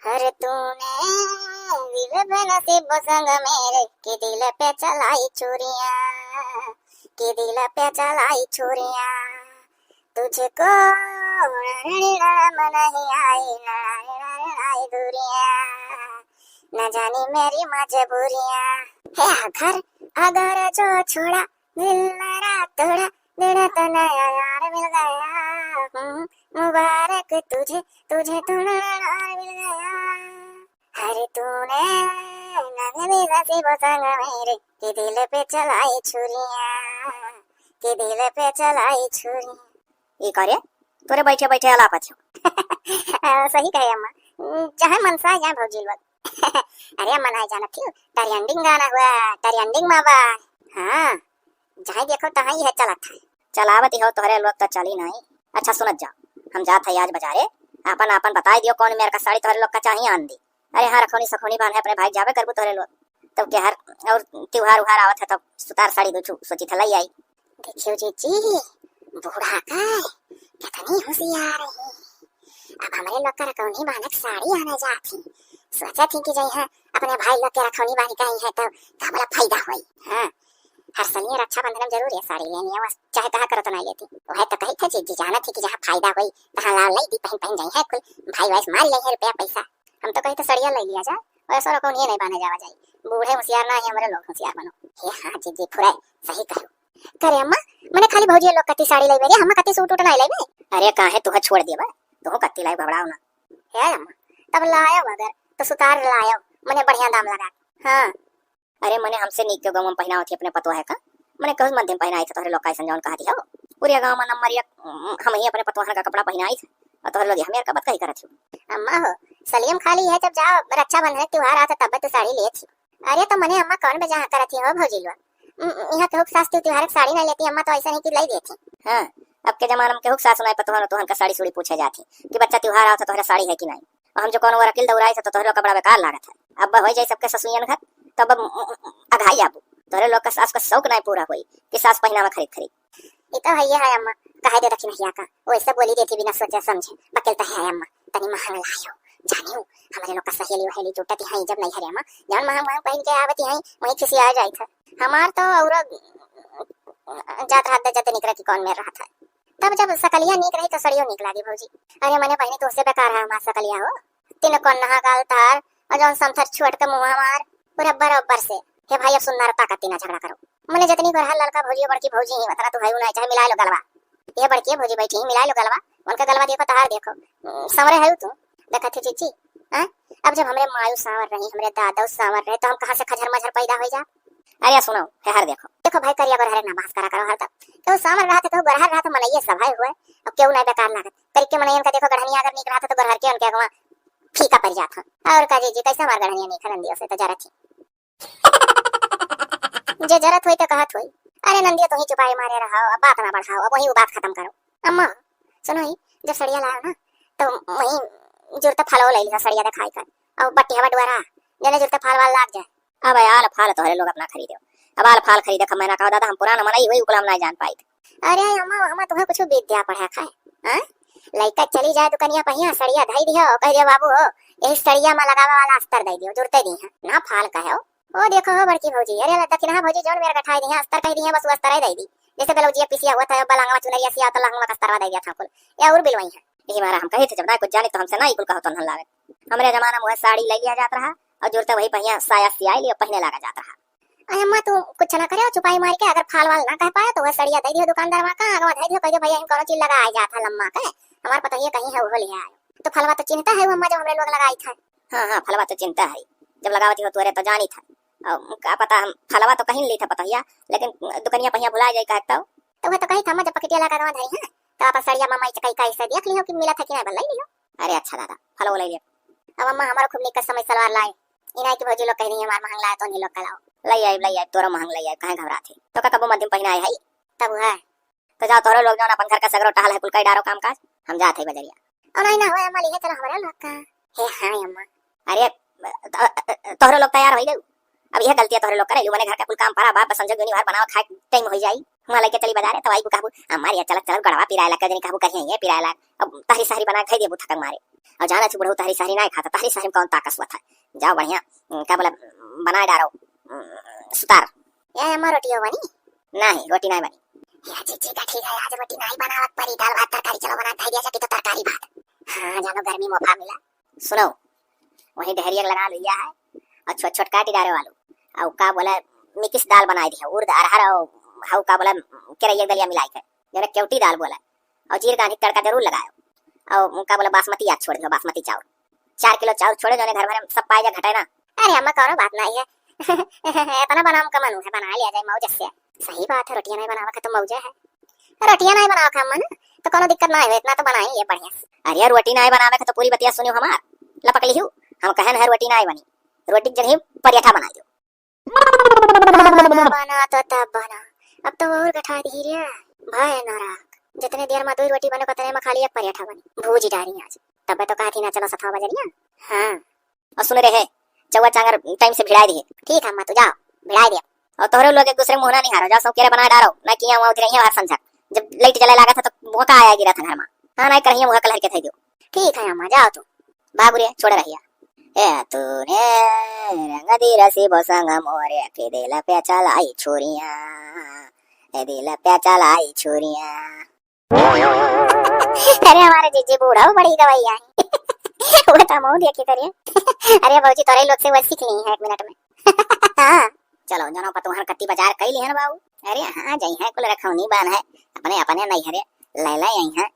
अरे तूने दिल पे नसीब संग मेरे कि दिल पे चलाई चूड़ियां, कि दिल पे चलाई छुरियां। तुझको नाम नहीं आई, आई दूरियां, न जानी मेरी मजबूरियां। है घर अगर जो छोड़ा दिल मेरा तोड़ा, तेरा तो नया यार मिल गया। मुबारक तुझे, तुझे तो नया यार मिल गया। हरे तूने नगनी नसीब संग मेरे कि दिल पे चलाई छुरियां, कि दिल पे चलाई छुरियां। ये करे तोरे बैठे बैठे अलापत हो। सही कहे अम्मा, जहाँ मनसा यहाँ भौजी लोग। अरे अम्मा नहीं जाना थी, टरियंडिंग गाना हुआ, टरियंडिंग मावा। हाँ, जहाँ देखो तहाँ ही है चला था। चलावती हो तोहरे लोग तो चली नहीं। अच्छा सुनत जा, हम जात है आज बाजारे, आपन आपन बताई दियो कौन मेरे का साड़ी तोहरे लोग का चाहिए आन दी। अरे हाँ रखोनी सखोनी बांधे अपने भाई जावे करबू तोहरे लोग, तब के हर और त्योहार उहार आवत है तब सुतार साड़ी दो सोची था लई आई। देखियो जीजी, बूढ़ा का कितनी होशियार है। अब हमारे लोग का रखौनी बांधक साड़ी आने जाती, सोचा थी कि जय अपने भाई लोग के रखौनी बांध का ही है तो का बड़ा फायदा हुई। हाँ, हर सलिए रक्षाबंधन में जरूर है साड़ी लेनी है, चाहे तहा करो तो नहीं लेती। वह तो कही थे जी जाना थी कि जहाँ फायदा हुई तहाँ ला लई दी, पहन पहन जाई है कोई भाई वाइस मार ले है रुपया पैसा। हम तो कही तो सड़िया ले लिया जाए, वैसा रखौनी नहीं बांधे जावा जाए। बूढ़े होशियार ना है, हमारे लोग होशियार बनो। हे हाँ जी फुराए सही कहो। करे अम्मा मैंने खाली भौजी लोग कत्ती साड़ी लाई बेरी, हम कत्ती सूट उठ नहीं लाई। अरे काहे तुह छोड़ दिया बा, तुह कत्ती लाई घबराओ ना। हे अम्मा तब लायो अगर तो सुतार लायो, मने बढ़िया दाम लगा। हाँ अरे मने हमसे नीक के गांव में पहनाओ थी अपने पतो है का, मने कहूं मध्यम पहनाई था तोहरे लोग का संजौन कहा दिया पूरे गांव में नंबर एक हम ही अपने पतोहर का कपड़ा पहनाई था और तोहरे लोग हमें का बात कही करत हो। अम्मा हो सलीम खाली है जब जाओ रक्षाबंधन त्योहार आता तब तो साड़ी ले थी। अरे तो मने अम्मा कौन बजा करत हो भौजी लोग, यहाँ के हुक सास त्योहार की साड़ी नहीं लेती अम्मा, तो ऐसा नहीं कि लाई देती। हाँ अब के जमाने में के हुक सास नहीं पतोहर तोहन का साड़ी सूड़ी पूछे जाती कि बच्चा त्योहार आता तोहरा साड़ी है कि नहीं। और हम जो कौन वकील दौड़ाई था तो तोहरे का बड़ा बेकार लागत है। अब हो जाए सबके ससुयन घर तब अघाई आबू, तोहरे लोग का सास का शौक नहीं पूरा हुई कि सास पहनावा खरीद खरीद। ये तो है अम्मा, कहे दे रखी नहीं का वैसे बोली देती बिना सोचे समझे। बकेल तो है अम्मा तनी महंग लायो, जानियो हमारे लोग का सहेली वहेली जुटती है जब नहीं हरे अम्मा, जान महंग महंग पहन के आवती है वही किसी आ जाई था। हमार तो और जात रात जते निकला कि कौन मेर रहा था। तब जब सकलिया निक रही तो सड़ियो निकला दी भौजी। अरे मैंने पहनी तो उससे बेकार है हमार सकलिया हो, तीन कौन नहा गाल तार और जौन समथर छुट के मुंह मार पूरा बराबर से। हे भाई अब सुनना रता कत्ती ना झगड़ा करो, मने जितनी घर लड़का भौजी बड़की भौजी ही बता तू है ना, चाहे मिला लो गलवा। ये बड़की भौजी बैठी मिला लो गलवा, उनका गलवा देखो तहार देखो समरे है तू देखा थी चीची। हां अब जब हमरे मायू सांवर रही हमरे दादा सांवर रहे तो हम कहां से खजर मजर पैदा हो जा। अरे सुनो है हर देखो भाई करिया बर हरे नमाज करा करो हर तक तो सांवर रहा था तो गरहर रहा था मनइए सब है हुए। अब क्यों नहीं बेकार लागत करके मनइयन का देखो गढ़निया अगर निक रहा था तो गरहर के उनके अगवा फीका पड़ जाता। और का जी कैसे हमार गढ़निया नहीं खलन दियो से तो जरा थी जे जरूरत हुई तो कहत हुई। अरे नंदिया तो ही चुपाई मारे रहो, अब बात ना बढ़ाओ, अब वही बात खत्म करो। अम्मा सुनो ही जब सड़िया लाओ ना तो वही जुरता फलो ले लिया सड़िया दिखाई कर और बट्टी हवा डुआरा जने जुरता फल वाल लाग जाए। अब यार फल तो हरे लोग अपना खरीदो, अब आल फल खरीदे का मैंने कहा दादा हम पुराना मनाई हुई उकलम नहीं जान पाई। अरे अम्मा हम तुम्हें कुछ विद्या पढ़ा खाए हां लइका चली जाए दुकानिया पहिया सड़िया धई दियो कह दियो बाबू हो यही सड़िया में लगावे वाला अस्तर दे दियो जुरते दी है ना फाल कहे हो। ओ देखो हो बड़की भौजी, अरे दक्षिणा भौजी जोन मेरे कठाई दी है अस्तर कह दी है बस वो अस्तर ही दे दी जैसे बेलौजिया पिसिया हुआ था बलांगवा चुनरिया सिया तो लंगवा का अस्तर दे दिया था कुल या और बिलवाई है। यही मारा हम कहे थे जब ना कुछ जाने तो हमसे नहीं कुल कहो तो न लागे। हमरे जमाना में साड़ी ले लिया जाता रहा और जुरते वही पहिया साया सियाई लियो पहने लगा जाता रहा। अरे अम्मा तू कुछ ना करे चुपाई मार के अगर फाल वाल ना कह पाया तो वह सड़िया दे दियो दुकानदार वा का अगवा दे दियो कह दियो भैया इन कोनो चीज लगा आ जाता लम्मा के हमार पता ये कहीं है वो ले आयो। तो फलवा तो चिंता है वो अम्मा जब हमरे लोग लगाई था। हां फलवा तो चिंता है जब लगावती हो तोरे तो जानी था का पता हम फलवा तो कहीं ली था पतहिया लेकिन दुकनिया पहिया भुला जाई कहता तो वह तो कहीं था जब पकटिया लगा दवा धरी है तो आप सड़िया मामा चकई का ऐसा देख लियो कि मिला था कि नहीं भलाई लियो। अरे अच्छा दादा फलवा ले लियो। अब अम्मा हमारा खूब निकल समय सलवार लाए इनाई की भौजी लोग कह रही है हमार महंग लाया तो नहीं लोग कलाओ लई आई तोरा महंग लई आई काहे घबराथे तो का कबो मध्यम पहिनाए है तब है तो जाओ तोरे लोग जाओ अपन घर का सगरो टहल है कुल कई डारो काम काज हम जात है बजरिया। और नहीं ना होए अम्मा लिए चलो हमारे लोग का हे हां अम्मा। अरे तोरे लोग तैयार हो गए अब यह गलतियां तोहरे लोग करे जो बने घर का कुल काम पारा बाप समझो यूनिवार बनावा खाए टाइम हो जाई हुआ लेके चली बाजार तवाई को कहबू हमारी चल चल गड़वा पिरायला कजनी कहबू कहिए ये पिरायला अब तारी सारी बना खाई देबू थकन मारे और जाना छु बुढ़ऊ तारी सारी नहीं खाता तारी सारी में कौन ताकत हुआ था जाओ बढ़िया क्या बोला बना डारो सुतार ये अम्मा रोटियो बनी नहीं रोटी नहीं बनी या जीजी का ठीक है आज रोटी नहीं बनावत परी दाल भात तरकारी चलो बना खाई दिया सके तो तरकारी भात हां जानो गर्मी मोफा मिला सुनो वही डहरिया लगा लिया है और छोट छोट काटी डारे वालो और का बोला मिक्स दाल बनाई दी है उर्द अरहर और हाउ का बोला केरैया दलिया मिलाई के जरा केवटी दाल बोला और जीर गांधी तड़का जरूर लगाओ और का बोला बासमती आज छोड़ दो बासमती चावल 4 किलो चावल छोड़े जो घर भर सब पाए जा घटे ना अरे अम्मा कौनो बात नहीं है इतना बनाम का मन है बना लिया जाए मौज से सही बात है रोटियां नहीं बनावा का तो मौज है रोटियां नहीं बनावा का मन तो कोनो दिक्कत ना है इतना तो बनाई है बढ़िया अरे रोटी नहीं बनावे का तो पूरी बतिया सुनियो हमार लपक लिहू हम कहन है रोटी नहीं बनी रोटी जगह पराठा बना दो बना तो तब बना अब तो और गठा दी रे भाई नाराक जितने देर में 2 रोटी बने पतने में खाली एक पराठा बनी भूज डारी आज तब तो कहा थी ना चलो 7 बजे हां और सुन रहे चौवा चांगर टाइम से भिड़ाई दी ठीक है अम्मा तू जाओ भिड़ाई दे और तोहरे लोग एक दूसरे मुंह ना नहीं हारो जा सब केरे बना डारो ना किया हुआ उधर ही हर समझा जब लाइट जले लगा था तो मौका आया गिरा था घर में हां नहीं करहिए मुंह कलर के थे दो ठीक है अम्मा जाओ तू बाबुरे छोड़ रहिया ए तूने रंग दी रसी बसंग मोरे के दिल पे चलाई छुरियां ए दिल पे चलाई छुरियां अरे हमारे जीजी बूढ़ा बड़ी गवैया है वो तो मुंह देखी करिए अरे बाबूजी तोरे लोग से वो सीख ली है 1 मिनट में हां चलो जनो पर तुम्हार कत्ती बाजार कई ली है ना बाबू अरे हां जई है कुल रखौनी बान है अपने अपने नहीं हरे लैला यही है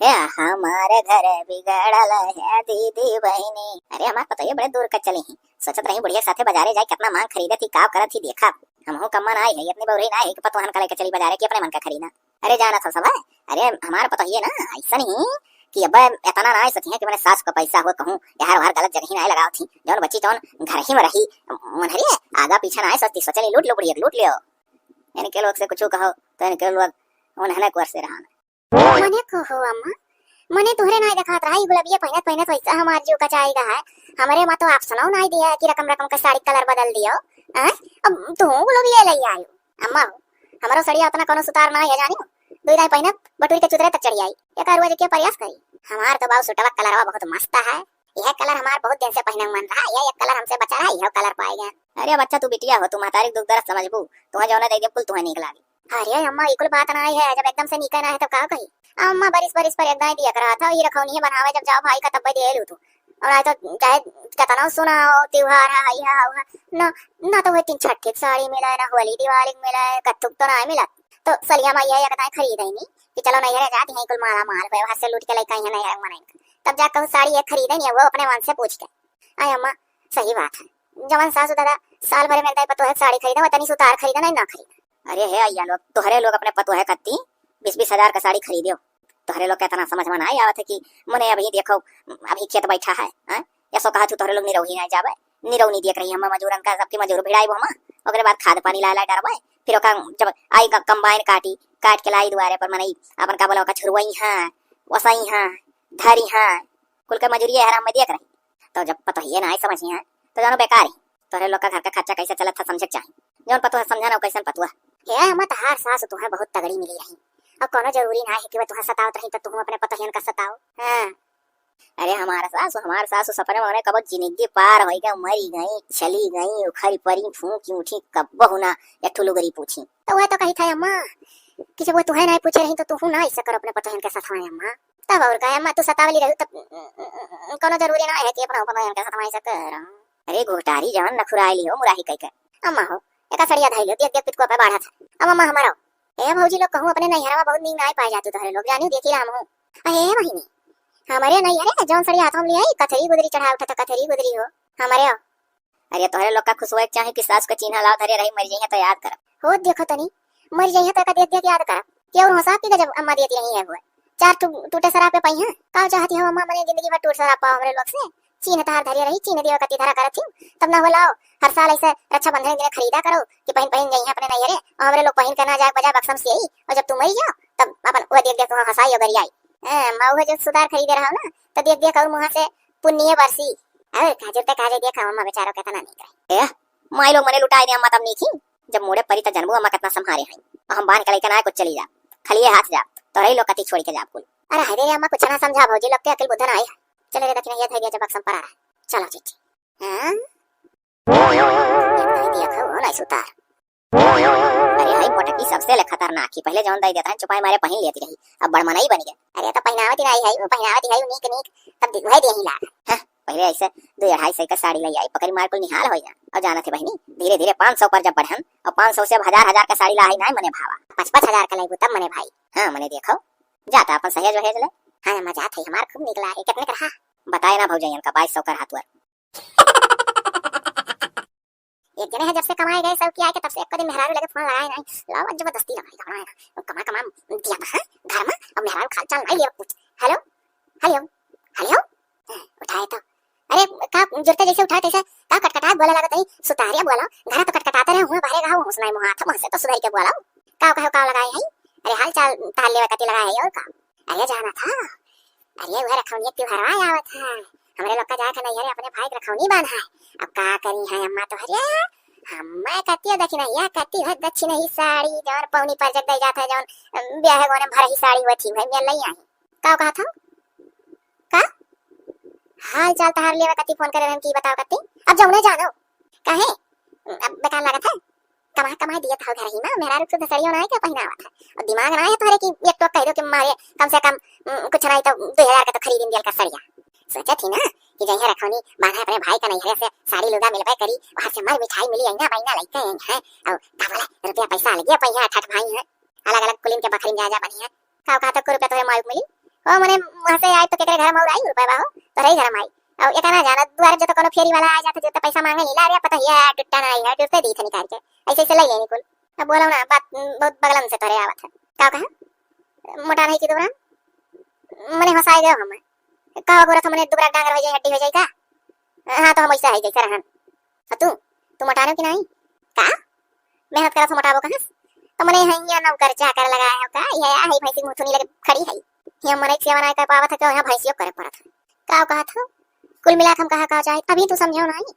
ए हमारे घर बिगड़ल है दीदी बहनी अरे हमार पता ये बड़े दूर का चले हैं सोचत रही बुढ़िया साथे बाजारे जाए कितना मांग खरीदे थी का करत थी देखा हमहु कम्मन आई है इतनी बहुरी ना है कि पतवाहन का लेके चली बाजारे के अपने मन का खरीदना अरे जाना था सब अरे हमार पता ये ना ऐसा नहीं कि अब इतना ना सकी है कि मैंने सास का पैसा हो कहूं यार वहां गलत जगह ही ना लगाओ थी जौन बच्ची तौन घर ही में रही मनहरी आगा पीछे ना सस्ती सोचली लूट लो बुढ़िया लूट लियो यानी के लोग से कुछ कहो तो इनके लोग उन्हें कुर से रहा मने को हो अम्मा मने तोहरे नहीं दिखात रहा गुलाबिया पहनत पहनत वैसा हमार जो का चाहेगा है हमारे मां तो आप सुनाओ नहीं दिया कि रकम रकम का साड़ी कलर बदल दियो अब तू गुलाबिया ले आई अम्मा हमारा साड़ी अपना कोनो सुतार ना है जानियो 2 दाई पहनत बटुरी के चुतरे तक चढ़ी आई एक रोज के प्रयास करी हमार तो बाऊ सुटवा कलर बहुत मस्त है यह कलर हमार बहुत दिन से पहने मन रहा यह एक कलर हमसे बचा रहा यह कलर पाएगा अरे बच्चा तू बिटिया हो तू महतारी दुख दर्द समझबू तुम्हें जो ना दे कुल तुम्हें निकला अरे अम्मा इकुल बात ना है जब एकदम से निकल है तब का कही अम्मा बरिस बरिस पर एकदम दिया करा था ये रखौनी है बनावे जब जाओ भाई का तब दे लू तू और आज तो चाहे कतना सुनाओ त्योहार है या ना ना तो वो 3 छठ की साड़ी मिला ना होली दिवाली मिला कत्तुक तो ना मिला तो सलिया मां ये कदाई खरीद ही नहीं कि चलो नहीं रह जाती है कुल माला माल पे वहां से लूट के लेके आई है नहीं मनाई तब जा कहूं साड़ी एक खरीदे नहीं वो अपने मन से पूछ के आय अम्मा सही बात है जवन सासू दादा साल भर में तो है साड़ी खरीदा वतनी सुतार खरीदा नहीं ना खरीदा अरे है अय्या लोग तोहरे लोग अपने पतो है कत्ती 20-20 हजार का साड़ी खरीदियो तोहरे लोग कहता ना समझ में नहीं आवत है कि मने अभी देखो अभी खेत बैठा है या सो कहा तू तोहरे लोग निरौही नहीं जावे निरौनी देख रही हम मजूरन का सबकी मजूर भिड़ाई हम ओकरे बाद खाद पानी ला ला डरवाए फिर ओका जब आई कंबाइन काट के लाई दुआरे पर मने अपन का बोला ओका छुरवई हां वसई हां धारी हां कुल के मजूरी हराम में देख रही तो जब पतो ये ना समझ है तो जानो बेकार है तोहरे लोग का घर का खर्चा कैसे चलत था समझ चाहिए जौन पतो है समझाना कैसन पतो है मत हार सास तो है बहुत तगड़ी मिली रही अब कोनो जरूरी ना है कि वह तुहा सतावत रही तो तुम अपने पतोहियन का सताओ हां अरे हमारा सासु सपने में कब जिंदगी पार होई गई मरी गई चली गई उखरी परी फूंकी उठी कब होना या ठुलुगरी पूछी तो वह तो कही था अम्मा कि जब वो तुहे नहीं पूछे रही तो तू ना ऐसा कर अपने पतोहियन के साथ है अम्मा तब और का अम्मा तू सतावली रही तो कोनो जरूरी ना है कि अपने पतोहियन के साथ ऐसा कर अरे घोटारी जान नखुराई लियो मुराही कह के अम्मा हो एका सड़िया धाई लो देख पिट को पे बाढ़ा था अम्मा हमारा ए भौजी लोग कहूं अपने नैहरा बहुत नींद आए पाए जातू तोहरे लोग जानी देखी राम हूं अरे बहिनी हमारे नैहरे जौन सड़िया हाथ में ले आई कथरी गुदरी चढ़ा उठा तो कथरी गुदरी हो हमारे अरे तोहरे लोग का खुश होए चाहे कि सास का चिन्ह लाओ धरे रही मर जाइए तो याद कर हो देखो तनी मर जाइए तो का देख देख याद कर क्यों हो साहब की जब अम्मा देती रही है वो 4 टूटे शराब पे पई है का चाहती हो अम्मा मने जिंदगी भर टूट शराब पाओ हमरे लोग से चीन तार धरी रही चीन दियो कति धरा करत थी तब ना बोलाओ हर साल ऐसे रक्षा बंधन दिन खरीदा करो कि पहन जाइए अपने नैहरे और हमरे लोग पहन के ना जाए बजा बक्सम से आई और जब तुम मरी जाओ तब अपन वो देख देख हंसाई और गरियाई माऊ जो सुधार खरीदे रहा ना तो देख देख और मुंह से पुण्य बरसी अरे काजल ते काजे देखा अम्मा बेचारो कहता नहीं करे ए माई लोग मने लुटाए दे अम्मा तब नहीं थी जब मोड़े परी त जनबू अम्मा कितना संभारे हैं और हम बांध के लेकर आए कुछ चली जा खाली हाथ जा तो रही लोग कति छोड़ के जा कुल अरे हाय रे अम्मा कुछ ना समझा भौजी लोग के अकल बुद्धन आई है चले रे दक्षिण ये था जब अक्सम पर आ रहा है चलो चिट्ठी हां ये दिया खाओ ना सुतार अरे हाय मोटकी सबसे ले खतरनाक की पहले जौन दई देता है छुपाई मारे पहन लेती रही अब बड़मना ही बन गया अरे तो पहनावत ही नहीं है पहनावत ही नीक नीक तब दिखवाई दे ही ला पहले ऐसे 2-2.5 का साड़ी ले आई पकड़ी मार को निहाल हो जा और जाना थे बहनी धीरे धीरे 500 पर जब बढ़न और 500 से 1000 का साड़ी लाई ना मने भावा 5-5 का लेबू तब मने भाई हां मने देखो जाता अपन सहेज वहेज ले हां मजा थे हमार खूब निकला है कितने का बताए ना भौजैन का 2200 का हाथ वर एक जने है जब से कमाए गए सब किया के तब से एक दिन मेहरारू लगे फोन लगाए नहीं लावा जबरदस्ती लगाए कमा दिया था घर में अब मेहरारू खा चल नहीं लिया कुछ हेलो हेलो हेलो उठाए तो अरे का जुरते जैसे उठाए तैसे का कटकटात बोले लगा तई सुतारिया बोला घर तो कटकटाते रहे हुए बाहर गाओ सुनाई मुंह हाथ से तो सुधार के बोला का लगाए है अरे हाल चाल ताल लेवा कति लगाए है और का अरे जाना था अरे वो रखौनी त्योहार आया हुआ था हमरे लोग का जाए था नहीं अरे अपने भाई के रखौनी बांधा है अब का करी है अम्मा तो हरिया हम्मा कतिया दक्षिण या कति है दक्षिण ही साड़ी जौन पौनी पर जग दई जाता जौन ब्याह गोने भर ही साड़ी वथी भाई मैं लई आई का कहा था का हाल चाल तहार लेवा कति फोन करे की बताओ कति अब जाऊने जानो काहे अब बेकार लगा था कमा दिया था घर ही ना मेरा रुक तो सड़ियो ना है क्या पहनावा था और दिमाग ना है तुम्हारे की एक तो कह दो कि मारे कम से कम कुछ नहीं तो 2000 का तो खरीद दिया का सड़िया सोचा थी ना कि जहाँ रखौनी बांधा अपने भाई का नहीं है से साड़ी लुगा मिलवाई करी वहां से मर मिठाई मिली आईना महीना लेके हैं और का बोला रुपया पैसा लग गया पैसा ठठ भाई है अलग अलग कुलिन के बखरीन जा बनी है का तो रुपया तोरे मालूम मिली ओ मने वहां से आए तो केकरे घर में आई रुपया बाहो तो रही घर में आई और एक ना जाना द्वार जो तो कोनो फेरी वाला आ जाता जो तो पैसा मांगे नहीं ला रे पता है टुट्टा नहीं है टुट्टे दी थे निकाल के ऐसे ले लेनी कुल अब बोला ना बात बहुत बगलम से तोरे आवत है का कहा मोटा नहीं की दुबरा मने हंसाई गयो हम का गोरा मने दुबरा डांगर हो जाए हड्डी हो जाए का हां तो हम ऐसा है जैसा रहन तू मोटाने की नहीं का मेहनत करा तो मोटाबो कहां तो मने हैया नौकर चाकर लगाया है का ये है भैंसी मुथुनी लगे खड़ी है ये मने सेवा नहीं कर पावत है तो यहां भैंसियो करे पड़त है का कहा था कुल मिला हम कहा चाहे अभी तू समझो नहीं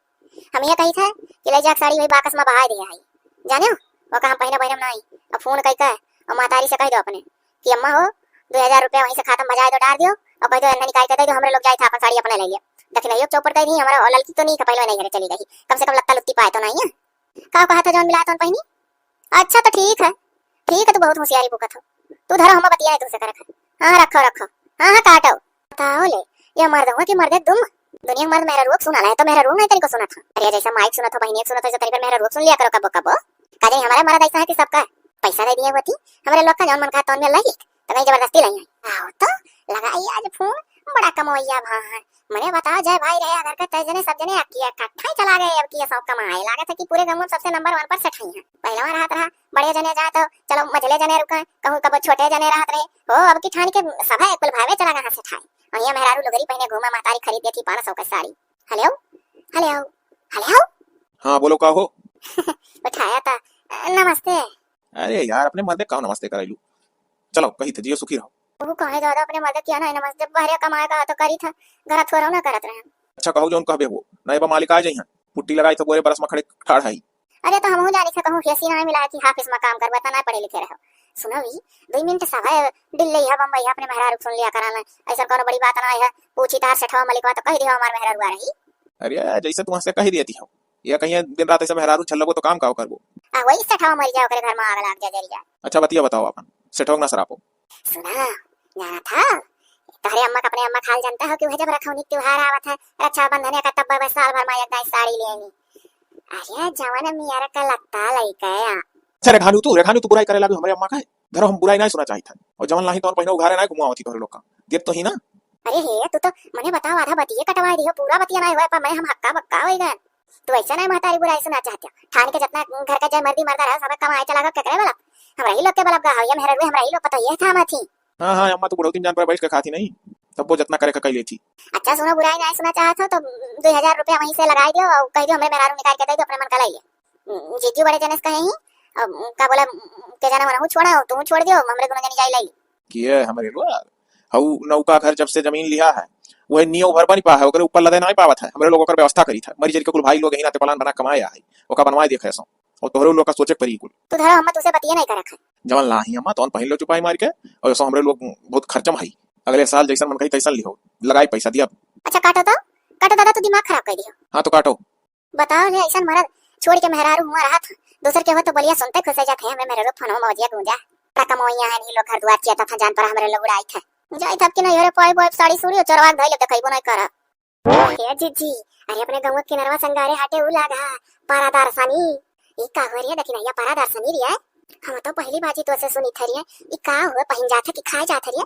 हम ये कही था कि ले जा साड़ी वही बाकस में बहा दिया है जाने वो कहां पहने बहनम नहीं अब फोन कई का और मातारी से कह दो अपने कि अम्मा हो 2000 रुपया वहीं से खाता बजाए दो डाल दियो और कह दो अन्ना निकाल के दे दो हमरे लोग जाए था अपन साड़ी अपने ले लिया दक्षिण योग चौपर दे दी हमारा लड़की तो नहीं खपैलो नहीं चली गई कम से कम लत्ता लुत्ती पाए तो नहीं है का कहा था जौन मिला तो पहनी अच्छा तो ठीक है तू बहुत होशियारी बुकत हो तू धरो हम बतियाए तुमसे कर हां रखो हां काटो बताओ ले ये मर्द हुआ कि मर्द तुम दुनिया मर्द मेरा रोक सुना है तो मेरा रोक नहीं तेरे को सुना था अरे जैसा माइक सुना था बहनी सुना था तेरे मेरा रोक सुन लिया करो कब काजे हमारा मर्द ऐसा है कि सबका पैसा दे दिया होती हमारे लोग का जौन मन का तौन में लगी तो मैं जबरदस्ती लाई आओ तो लगाई आज फोन बड़ा कमोइया भा मने बताओ जय भाई रहे अगर का तजने सब जने किया इकट्ठा ही चला गए अब की सब कमाए लागत है कि पूरे गांव में सबसे नंबर 1 पर सेट है पहला राहत रहा बड़े जने जा तो चलो मझले जने रुका कहूं कब छोटे जने राहत रहे हो अब की ठान के सभा कुल भावे चला कहां से ठाए और ये मेहरारू लुगरी पहने घूमा मातारी खरीद थी 500 का साड़ी हेलो हाँ बोलो का हो उठाया था नमस्ते अरे यार अपने मर्दे का नमस्ते कराइलू चलो कही थे जियो सुखी रहो वो कहे दादा अपने मदद किया ना नमस्ते बहरे कमाए का तो करी था घर थोड़ा ना करत रहे अच्छा कहो जो कहबे वो नए बा मालिक आ जाई हैं पुट्टी लगाई तो गोरे बरस में खड़े ठाड़ है अरे तो हमहू जानी से कहूं कैसी ना मिला कि ऑफिस में काम करबा तना पढ़े लिखे रहो सुनो भी 2 मिनट सभा दिल्ली है बम्बई अपने मेहरारू सुन लिया कराना ऐसा कोनो बड़ी बात ना है पूछी तार सेठवा मलिकवा तो कह दियो हमार मेहरारू आ रही अरे जैसे तू हंस कही देती हो ये कहीं दिन रात ऐसे मेहरारू छल्लबो तो काम का करबो आ वही सेठवा मर जाओ करे घर में आग लग जा जरी जा अच्छा बतिया बताओ अपन सेठोग ना सरापो सुना जाना था तारे अम्मा का अपने अम्मा खाल जानता हो कि वह जब रखौनी त्योहार आवत है रक्षाबंधन का तब बस साल भर में एक नई साड़ी लेनी अरे जवान मियारा का लगता लइका अच्छा रेखानू तू बुराई करे लागे हमरे अम्मा का धरो हम बुराई नहीं सुना चाहिए था और जवान लाही तो पहिने उघारे नहीं घुमावती तोरे लोग का देख तो ही ना अरे हे तू तो मने बताओ आधा बतिये कटवा दियो पूरा बतिया नहीं हुआ पर मैं हम हक्का बक्का होइगा तू ऐसा नहीं महतारी बुराई सुना चाहते ठान के जितना घर का जय मर्दी मरदा रहा सब कमाए चला के करे वाला हमरा ही लोग के बलब गा ये मेहरा हमरा ही लोग पता ये था माथी हां अम्मा तो बुढ़ौती जान पर बैठ के खाती नहीं तब वो जितना करे का कई लेती अच्छा सुनो बुराई नहीं सुना चाहत हो तो 2000 रुपया वहीं से लगाई दियो और कह दियो हमरे मेहरारू निकाल के दे दो अपने मन का लाइए जीजू बड़े जने कहे ही अब का बोला के जाना मना हूं छोड़ा तू छोड़ दियो हमरे दोनों जने जाई लाई किए हमरे लो हऊ नौका घर जब से जमीन लिया है वह नियो भर बनी पा है ओकरे ऊपर लदे नहीं पावत है हमरे लोग ओकर व्यवस्था करी था मरी जरी के कुल भाई लोग ही नाते पलान बना कमाया है ओका बनवाए देखे सो और तोहरे लोग का सोचे परी कुल तू धरो अम्मा तुसे बतिया नहीं करत है। जवन लाही अम्मा तौन पहिन लो चुपाई मार के और सो हमरे लोग बहुत खर्चम है अगले साल जैसन मन कही तैसन लिहो लगाई पैसा दिया। अच्छा काटो दादा तू दिमाग खराब कर दियो। हाँ तो काटो। बताओ ले ऐसा मरद छोड़ के मेहरारू हुआ रहा था दूसर के हो तो बोलिया सुनते खुश हो जाते हैं हमें मेरे लोग फोन मौजिया गूंजा टका मोइया है नहीं लोग घर दुआर किया था जान पर हमरे लोग उड़ाई थे जाई था कि नहीं अरे पाई बॉय साड़ी सूड़ी चरवा धइल त कइबो नहीं करा हे जीजी अरे अपने गांव के नरवा संगारे हाटे उ लागा पारादार सनी ई का हो रे देखिना या पारादार सनी रिया हम तो पहली बाजी तो से सुनी थरी ई का हो पहिन जात कि खाए जात रे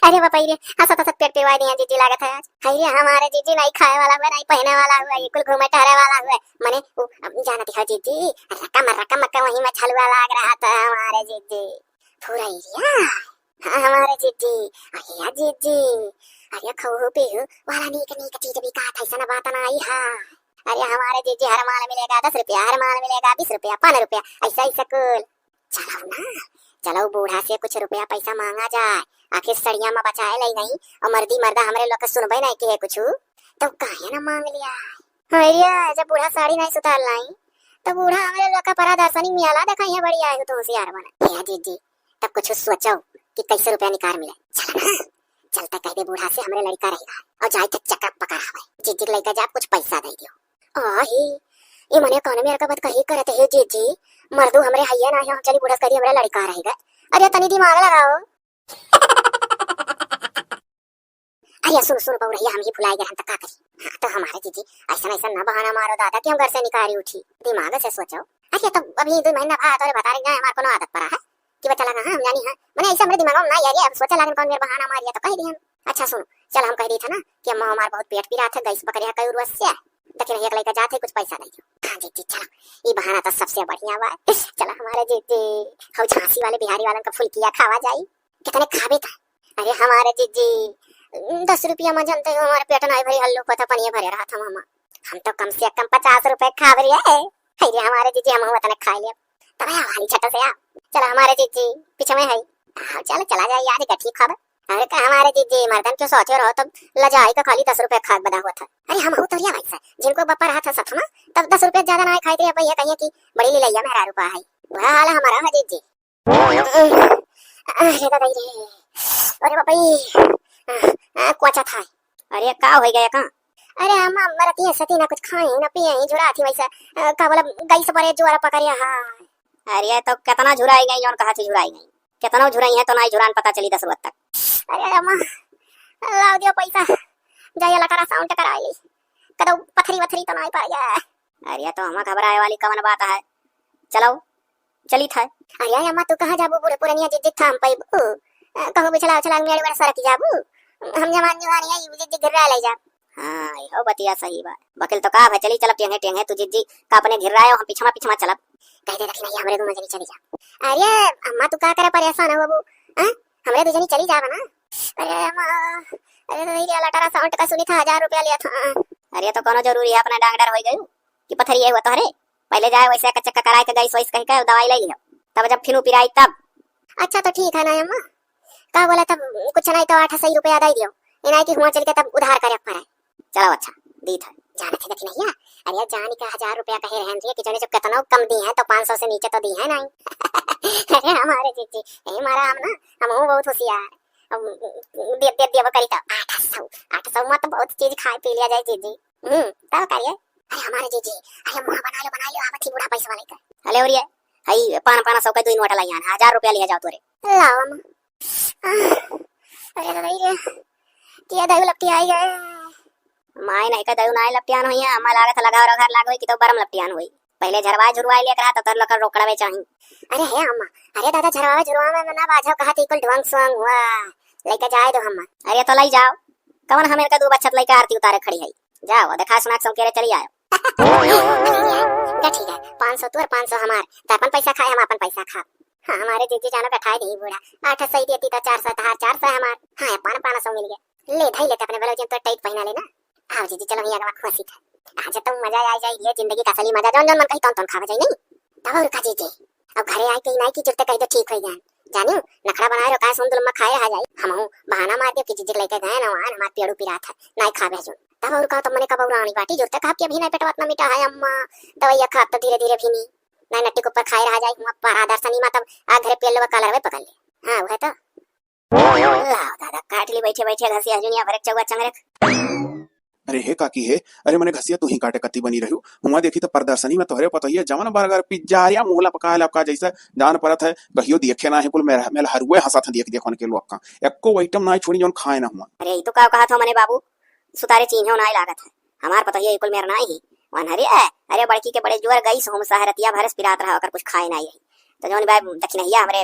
अरे बापा रे हंसत हंसत पेट पिवाई दिया जीजी लागत है हाय रे हमारे जीजी नहीं खाए वाला हुआ नहीं पहने वाला हुआ ये कुल घूमे टहरे वाला हुआ माने जानती है जीजी रकम वहीं में छलुआ लाग रहा था हमारे जीजी पूरा एरिया हाँ हमारे जीजी अरे जीजी अरे खाओ पियो वाला नीक चीज भी कहा था ऐसा बात ना आई हा अरे हमारे जीजी हर माल मिलेगा 10 रुपया हर माल मिलेगा 20 रुपया 5 रुपया ऐसा कुल चलो ना चलो बूढ़ा से कुछ रुपया पैसा मांगा जाए आखिर सड़िया में बचाए लाई नहीं और मर्दी मर्दा हमरे लोग सुनबे नहीं के कुछ तो काहे ना मांग लिया अरे जब बूढ़ा साड़ी नहीं सुतार लाई तो बूढ़ा हमरे लोग का परादर्शनी मियाला देखा है बड़ी आए तो होशियार बना या जीजी तब कुछ सोचो कि कैसे रुपया निकाल मिले चल ना चलता कह दे बूढ़ा से हमरे लड़का रहेगा और जाए तक चक्का पका हवे जीजी लड़का जा कुछ पैसा दे दियो आही ये मने कौन मेरे का बात कही करते है जीजी मर्दू हमरे हैया ना हम चली बूढ़ा करी हमरे लड़का रहेगा अरे तनी दिमाग लगाओ अरे सुन बहुरैया हम ही भुलाई गए हम तक का करी हाँ, तो हमारे जीजी ऐसा ना बहाना मारो दादा कि हम घर से निकाली उठी दिमाग से सोचो अरे तो अभी 2 महीना बाद और बता रहे हमारे को आदत पड़ा है कि बच्चा लगा हम जानी हां मैंने ऐसा मेरे दिमाग में ना यार अब सोचा लगा कौन मेरा बहाना मार दिया तो कह दिया अच्छा सुनो चल हम कह दी था ना कि अम्मा हमार बहुत पेट पी रहा था गैस पकड़िया कई रुपया से देखिए एक लड़का जाते कुछ पैसा दे दो हां जी चलो ये बहाना तो सबसे बढ़िया बात चला हमारे जीजी हम झांसी वाले बिहारी वालों का फुलकिया खावा जाई कितने खावे था अरे हमारे जीजी 10 रुपया में जानते हो हमारे पेट नहीं भरी हल्लू पता पनिया भरे रहा था मामा हम तो कम से कम 50 रुपए खा रही है अरे हमारे जीजी हम हुआ तने खा लिया तब हमारी छटा से आ चला हमारे जीजी पीछे में है चल चला जाए यार गठी खबर अरे का हमारे जीजी मर्दन क्यों सोचे रहो तब लजाई का खाली 10 रुपए खाद बदा हुआ था अरे हम तो रिया भाई जिनको बप्पा रहा था सथमा तब 10 रुपए ज्यादा ना खाए थे भैया कहिए कि बड़ी ले लिया मेरा रुपया है वह हाल हमारा है जीजी अरे दादा रे अरे बापा क्वाचा था अरे का हो गया का अरे अम्मा मरती है सती ना कुछ खाए ना पिए जुड़ा थी वैसा का बोला गई से परे जुआरा पकड़िया हां अरे तो कितना झुराई गई और कहा से झुराई गई कितना झुराई है तो नहीं झुरान पता चली 10 रुपए तक अरे अम्मा लाओ दियो पैसा जाया लटारा साउंड कराई ली कदो पथरी वथरी तो नहीं पाया अरे तो हम घबराए वाली कवन बात है चलो चली था अरे अम्मा तू कहां जाबू पूरे पुरनिया जिद्द थाम पाइबू कहूं बिछला उछला मेरे बार सरक जाबू हम जवान जवान है जिद्द गिरा ले जा हां यो बतिया सही बात वकील तो कहा है चली चल टेंगे टेंगे तू जिद्दी का अपने घिर रहा है हम पीछा चलब कह दे रखना ये हमरे दो जनी चली जा अरे अम्मा तू का करे परेशान हो बाबू हैं हमरे दो जनी चली जावा ना अरे अम्मा अरे नहीं लटारा साउंड का सुनी था 1000 रुपया लिया था अरे तो कोनो जरूरी है अपना डांगडर हो गयो कि पथरी है हुआ तोहरे पहले जाए वैसे का चक्का कराए के गई सोइस कह के दवाई ले लियो तब जब फिर पिराई तब अच्छा तो ठीक है ना अम्मा का बोला तब कुछ नहीं तो 800 रुपया दे दियो इनाई की हुआ चल के तब उधार करे पड़ा चलो अच्छा दी था जाने थे देखी नहीं अरे जानी का 1000 रुपया कहे रहन रे कि जने जब कितना कम दी है तो 500 से नीचे तो दी है नहीं अरे हमारे जीजी ए मारा हम ना हम बहुत होशियार दे करी तो 800 में तो बहुत चीज खाए पी लिया जाए जीजी तब करिए अरे हमारे जीजी अरे मुंह बना लो आवत ही बूढ़ा पैसा वाले का अरे और ये हई 500 का 2 नोट लाई 1000 रुपया लिया जाओ तोरे लाओ अम्मा अरे नहीं रे किया दाऊ लपटी आई गए माय नहीं का दऊ नाय लपटियान होई है अम्मा लागत लगाव रो घर लागोई कि तो बरम लपटियान होई पहले झरवा झुरवाई ले करा तो तर लकर रोकड़ावे चाही अरे है अम्मा अरे दादा झरवा झुरवा में ना बाजा कहा थी कुल ढंग संग हुआ लेके जाए दो अम्मा अरे तो लाई जाओ कवन हमें का 2 बच्चत लेके आरती उतारे खड़ी है जाओ देखा सुना सम केरे चली आयो ठीक है 500 तू और 500 हमार तो अपन पैसा खाए हम अपन पैसा खा हाँ हमारे जीजी जाना बैठाए नहीं बूढ़ा 800 देती तो 400 था 400 हमार हाँ 500 मिल गया ले धाई लेते अपने वाले जन तो टाइट पहना लेना आओ जीजी चलो भैया का खुशी था आज तो मजा आ जाए ये जिंदगी का असली मजा जौन जौन मन कहीं तौन खावा जाए नहीं तब रुका जीजी अब घरे आए कहीं नहीं की जुड़ते कहीं तो ठीक हो जाए जानियो नखरा बनाए रो काय सुन तुम खाए रहा जाई हमहू बहाना मार के किसी जगह लेके गए ना वहां हमार पेड़ू पिरात है नहीं खा भेजो तब और का तो मने कब रानी बाटी जोते कहा कि अभी नहीं पेटवा इतना मीठा है अम्मा दवाइया खा तो धीरे धीरे भी नहीं नट्टी के ऊपर खाए रहा जाई हुआ पर आदर्शनी मा तब आ घरे पेल कलर में पकड़ ले हां वह तो लाओ दादा काट ली बैठे बैठे घसिया जुनिया भरे चौवा चंगरे अरे हे काकी हे अरे मैंने घसिया तू ही काटे कत्ती बनी रही हुआ देखी तो प्रदर्शनी में तोहरे पता ही है जवन बर्गर पिज्जा या मुहला पका लपका जैसा जान परत है कहियो देखे ना है कुल मेल हरुए हंसा था देख देखन के लोग का एको आइटम ना छोड़ी जोन खाए ना हुआ अरे ये तो का कहा था मने बाबू सुतारे चिन्हो ना लागत है हमार पता ही कुल मेरा नहीं वन हरे अरे बड़की के बड़े जोर गई सोम सहरतिया भरस पिरात रहा कर कुछ खाए नहीं रही तो जोन बाय दक्षिणहिया हमरे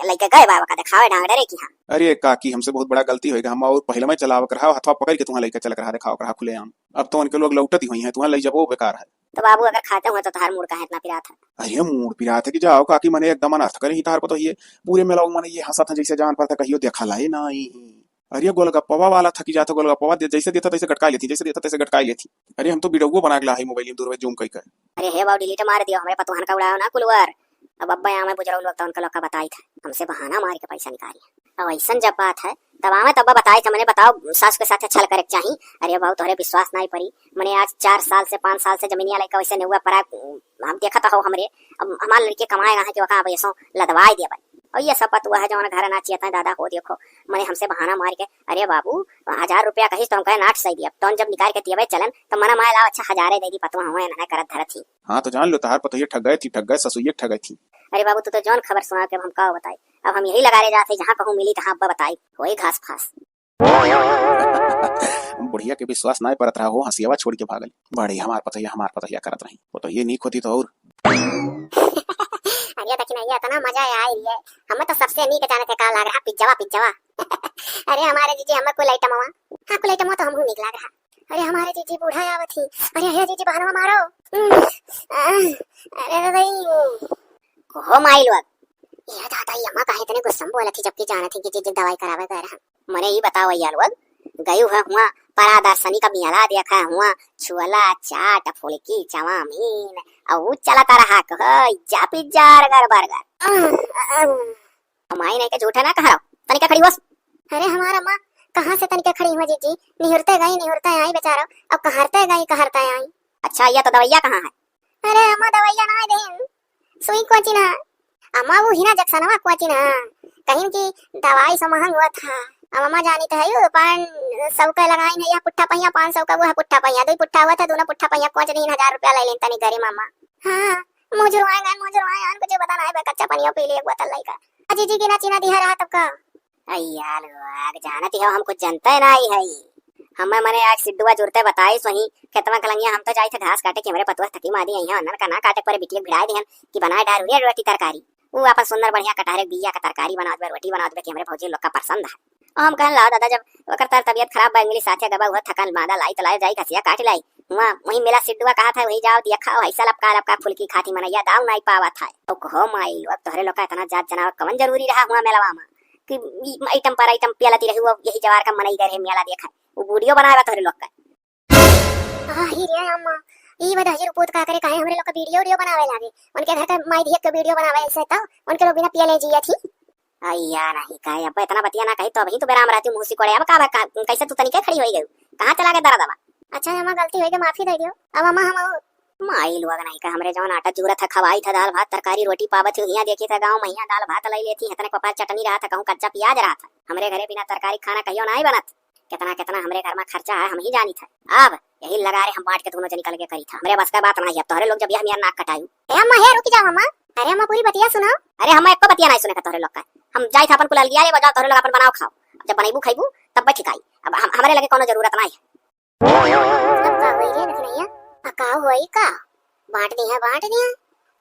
लइके गए बाबा का दिखावे ढांग डरे की हां अरे काकी हमसे बहुत बड़ा गलती होएगा हम और पहले में चलाव कर रहा हथवा पकड़ के तुम्हां लेके चल कर रहा दिखाओ कर खुले आम अब तो उनके लोग लौटती हुई हैं तुम्हां ले जबो बेकार है तो बाबू अगर खाते हो तो तार मूड का है इतना पिरात है अरे मूड पिरात है कि जाओ काकी मने एकदम अनर्थ करे ही तार पता ही है पूरे में लोग मने ये हंसा था जैसे जान पर था कहियो देखा लाए नहीं अरे गोलगप्पा वाला थकी जाता गोलगप्पा जैसे देता तैसे गटका लेती जैसे देता तैसे गटका लेती अरे हम तो वीडियो बना के ला है मोबाइल में दूर में जूम कर अरे हे बाबू डिलीट मार दियो हमारे पतवान का उड़ाओ ना कुलवर अब अब्बा यहाँ में बुजुर्ग लोग तो उनका लोग का बताई था हमसे बहाना मार के पैसा निकाली अब ऐसा जब बात है तब आवे तब बताई था मैंने बताओ सास के साथ छल करे चाहिए अरे बाबू तोहरे विश्वास नहीं पड़ी मैंने आज 4 साल से 5 साल से जमीनिया लेकर वैसे नहीं हुआ पर हम देखा था हो हमरे अब हमारे लड़के कमाएगा है कि वहाँ वैसो लदवाई दिया भाई और ये सब पतुआ है जो घर ना चाहिए दादा हो देखो मैंने हमसे बहाना मार के अरे बाबू 1000 रुपया कही तो हम कहे नाट सही दिया तो जब निकाल के दिया चलन तो मना माया लाओ अच्छा 1000 दे दी पतुआ हमें ना करत धरत थी हाँ तो जान लो तार पता ये ठग गए ससुइये ठग गई थी अरे बाबू तू तो जौन खबर सुना के हम का बताई अब हम यही लगा ले जाते जहाँ कहूँ मिली तहाँ अब्बा बताई वही घास फास बुढ़िया के विश्वास ना परत रहा हो हंसियावा छोड़ के भागल बड़ी हमार पता करत रही वो तो ये नहीं होती तो और अरे देखिए ये इतना मजा आया है हमें तो सबसे नीक जाने के का लग रहा पिज्जा अरे हमारे जीजी हमें कोई आइटम हुआ हां कोई आइटम तो हमहू निक लग रहा अरे हमारे जीजी बूढ़ा आवत थी अरे हे जीजी बहनवा मारो अरे भाई हो माई लोग ये दादा ये अम्मा काहे इतने गुस्सा में बोला थी जबकि जाना थी कि जीजी दवाई करावे गए रहा मने ये बताओ यार लोग गयु है हुआ परादर्शनी का मियाला देखा हुआ छुअला चाट फुलकी चाउमीन और चलाता रहा जा पिज्जा बर्गर हमारी नहीं के झूठा ना कहा तनिका खड़ी बस अरे हमारा माँ कहाँ से तनिका खड़ी हुआ जीजी निहुरते आई बेचारा अब कहरते आई अच्छा ये तो दवाइया कहाँ है अरे अम्मा दवाइया ना देन सुई कोची ना अम्मा वो हिना जक्सनवा कोची ना कहीं की दवाई से महंग हुआ था अब अम्मा जानी तो है यो 500 का लगाई नहीं या पुट्ठा पहिया 500 का वो है पुट्ठा पहिया दो पुट्ठा हुआ था दोनों पुट्ठा पहिया कोच 3000 रुपया ले लेन तनी गरी मामा हां मुझे रोएगा कुछ बताना है कच्चा पानी पी ले एक बोतल लाई का अजी जी की ना चीना दिया रहा तब का यार लोग जानती हो हम कुछ जनता नहीं है हमें मने आज सिद्धुआ जुरते बताई सही खेतवा कलंगिया हम तो जाई थे घास काटे के मेरे पतवा थकी मादी यहाँ अन्न का ना काटे पर बिटिया भिड़ाए देहन कि बनाए डाल रोटी तरकारी वो अपन सुंदर बढ़िया कटारे बिया का तरकारी बना दे रोटी बना दे कि हमरे भौजी लोग का पसंद है और हम कहन ला दादा जब ओकर तबियत खराब बा इंग्लिश साथे दबा हुआ थकल मादा लाई तो लाई जाई कसिया काट लाई हुआ वही मेला सिद्धुआ कहा था वही जाओ दिया खाओ ऐसा लपका फुलकी खाती मनैया दाव नहीं पावा था तो कहो माई लोग तोहरे लोग का इतना जात जनावर कवन जरूरी रहा हुआ मेलवा में कि आइटम पर आइटम पियालती रही वो यही जवार का मनई करे मेला देखा वो वीडियो बनाया तोहरे लोग का ही रे अम्मा ई बड़ा हजार रुपया का करे काहे हमरे लोग का वीडियो बनावे लागे उनके घर का माई दिया के वीडियो बनावे ऐसे तो उनके लोग बिना पियले जिया थी अय्या नहीं काहे अब इतना बतिया ना कही तो अभी तो बेराम रहती मुंह सिकोड़े अब का कैसे तू तनिके खड़ी होई गई कहां चला के दरा दबा अच्छा अम्मा गलती हो गई माफी दे दियो अब अम्मा हम माई लोग नहीं का हमरे जवन आटा जूरा था खवाई था दाल भात तरकारी रोटी पावत हिया देखी था गांव में दाल भात लाई लेती हतने पपार चटनी रहा था कहूं कच्चा प्याज रहा था हमरे घरे बिना तरकारी खाना कहियो नहीं बनत कितना हमरे घर में खर्चा है हम ही जानी था अब यही लगा रहे हम बांट के दोनों निकल के करी था हमरे बस का बात नहीं है तोहरे लोग जब यह मेरा नाक कटायू ए अम्मा हे रुक जाओ अम्मा अरे अम्मा पूरी बतिया सुनो अरे हम एको बतिया नहीं सुने का तोहरे लोग का हम जाई था अपन कुलाल गिया रे बजाओ तोहरे लोग अपन बनाओ खाओ जब बनैबू खाइबू तब बैठ खाई अब हमरे लगे कोनो जरूरत नहीं है अब का होई रे नखनैया का होई का बांट दिया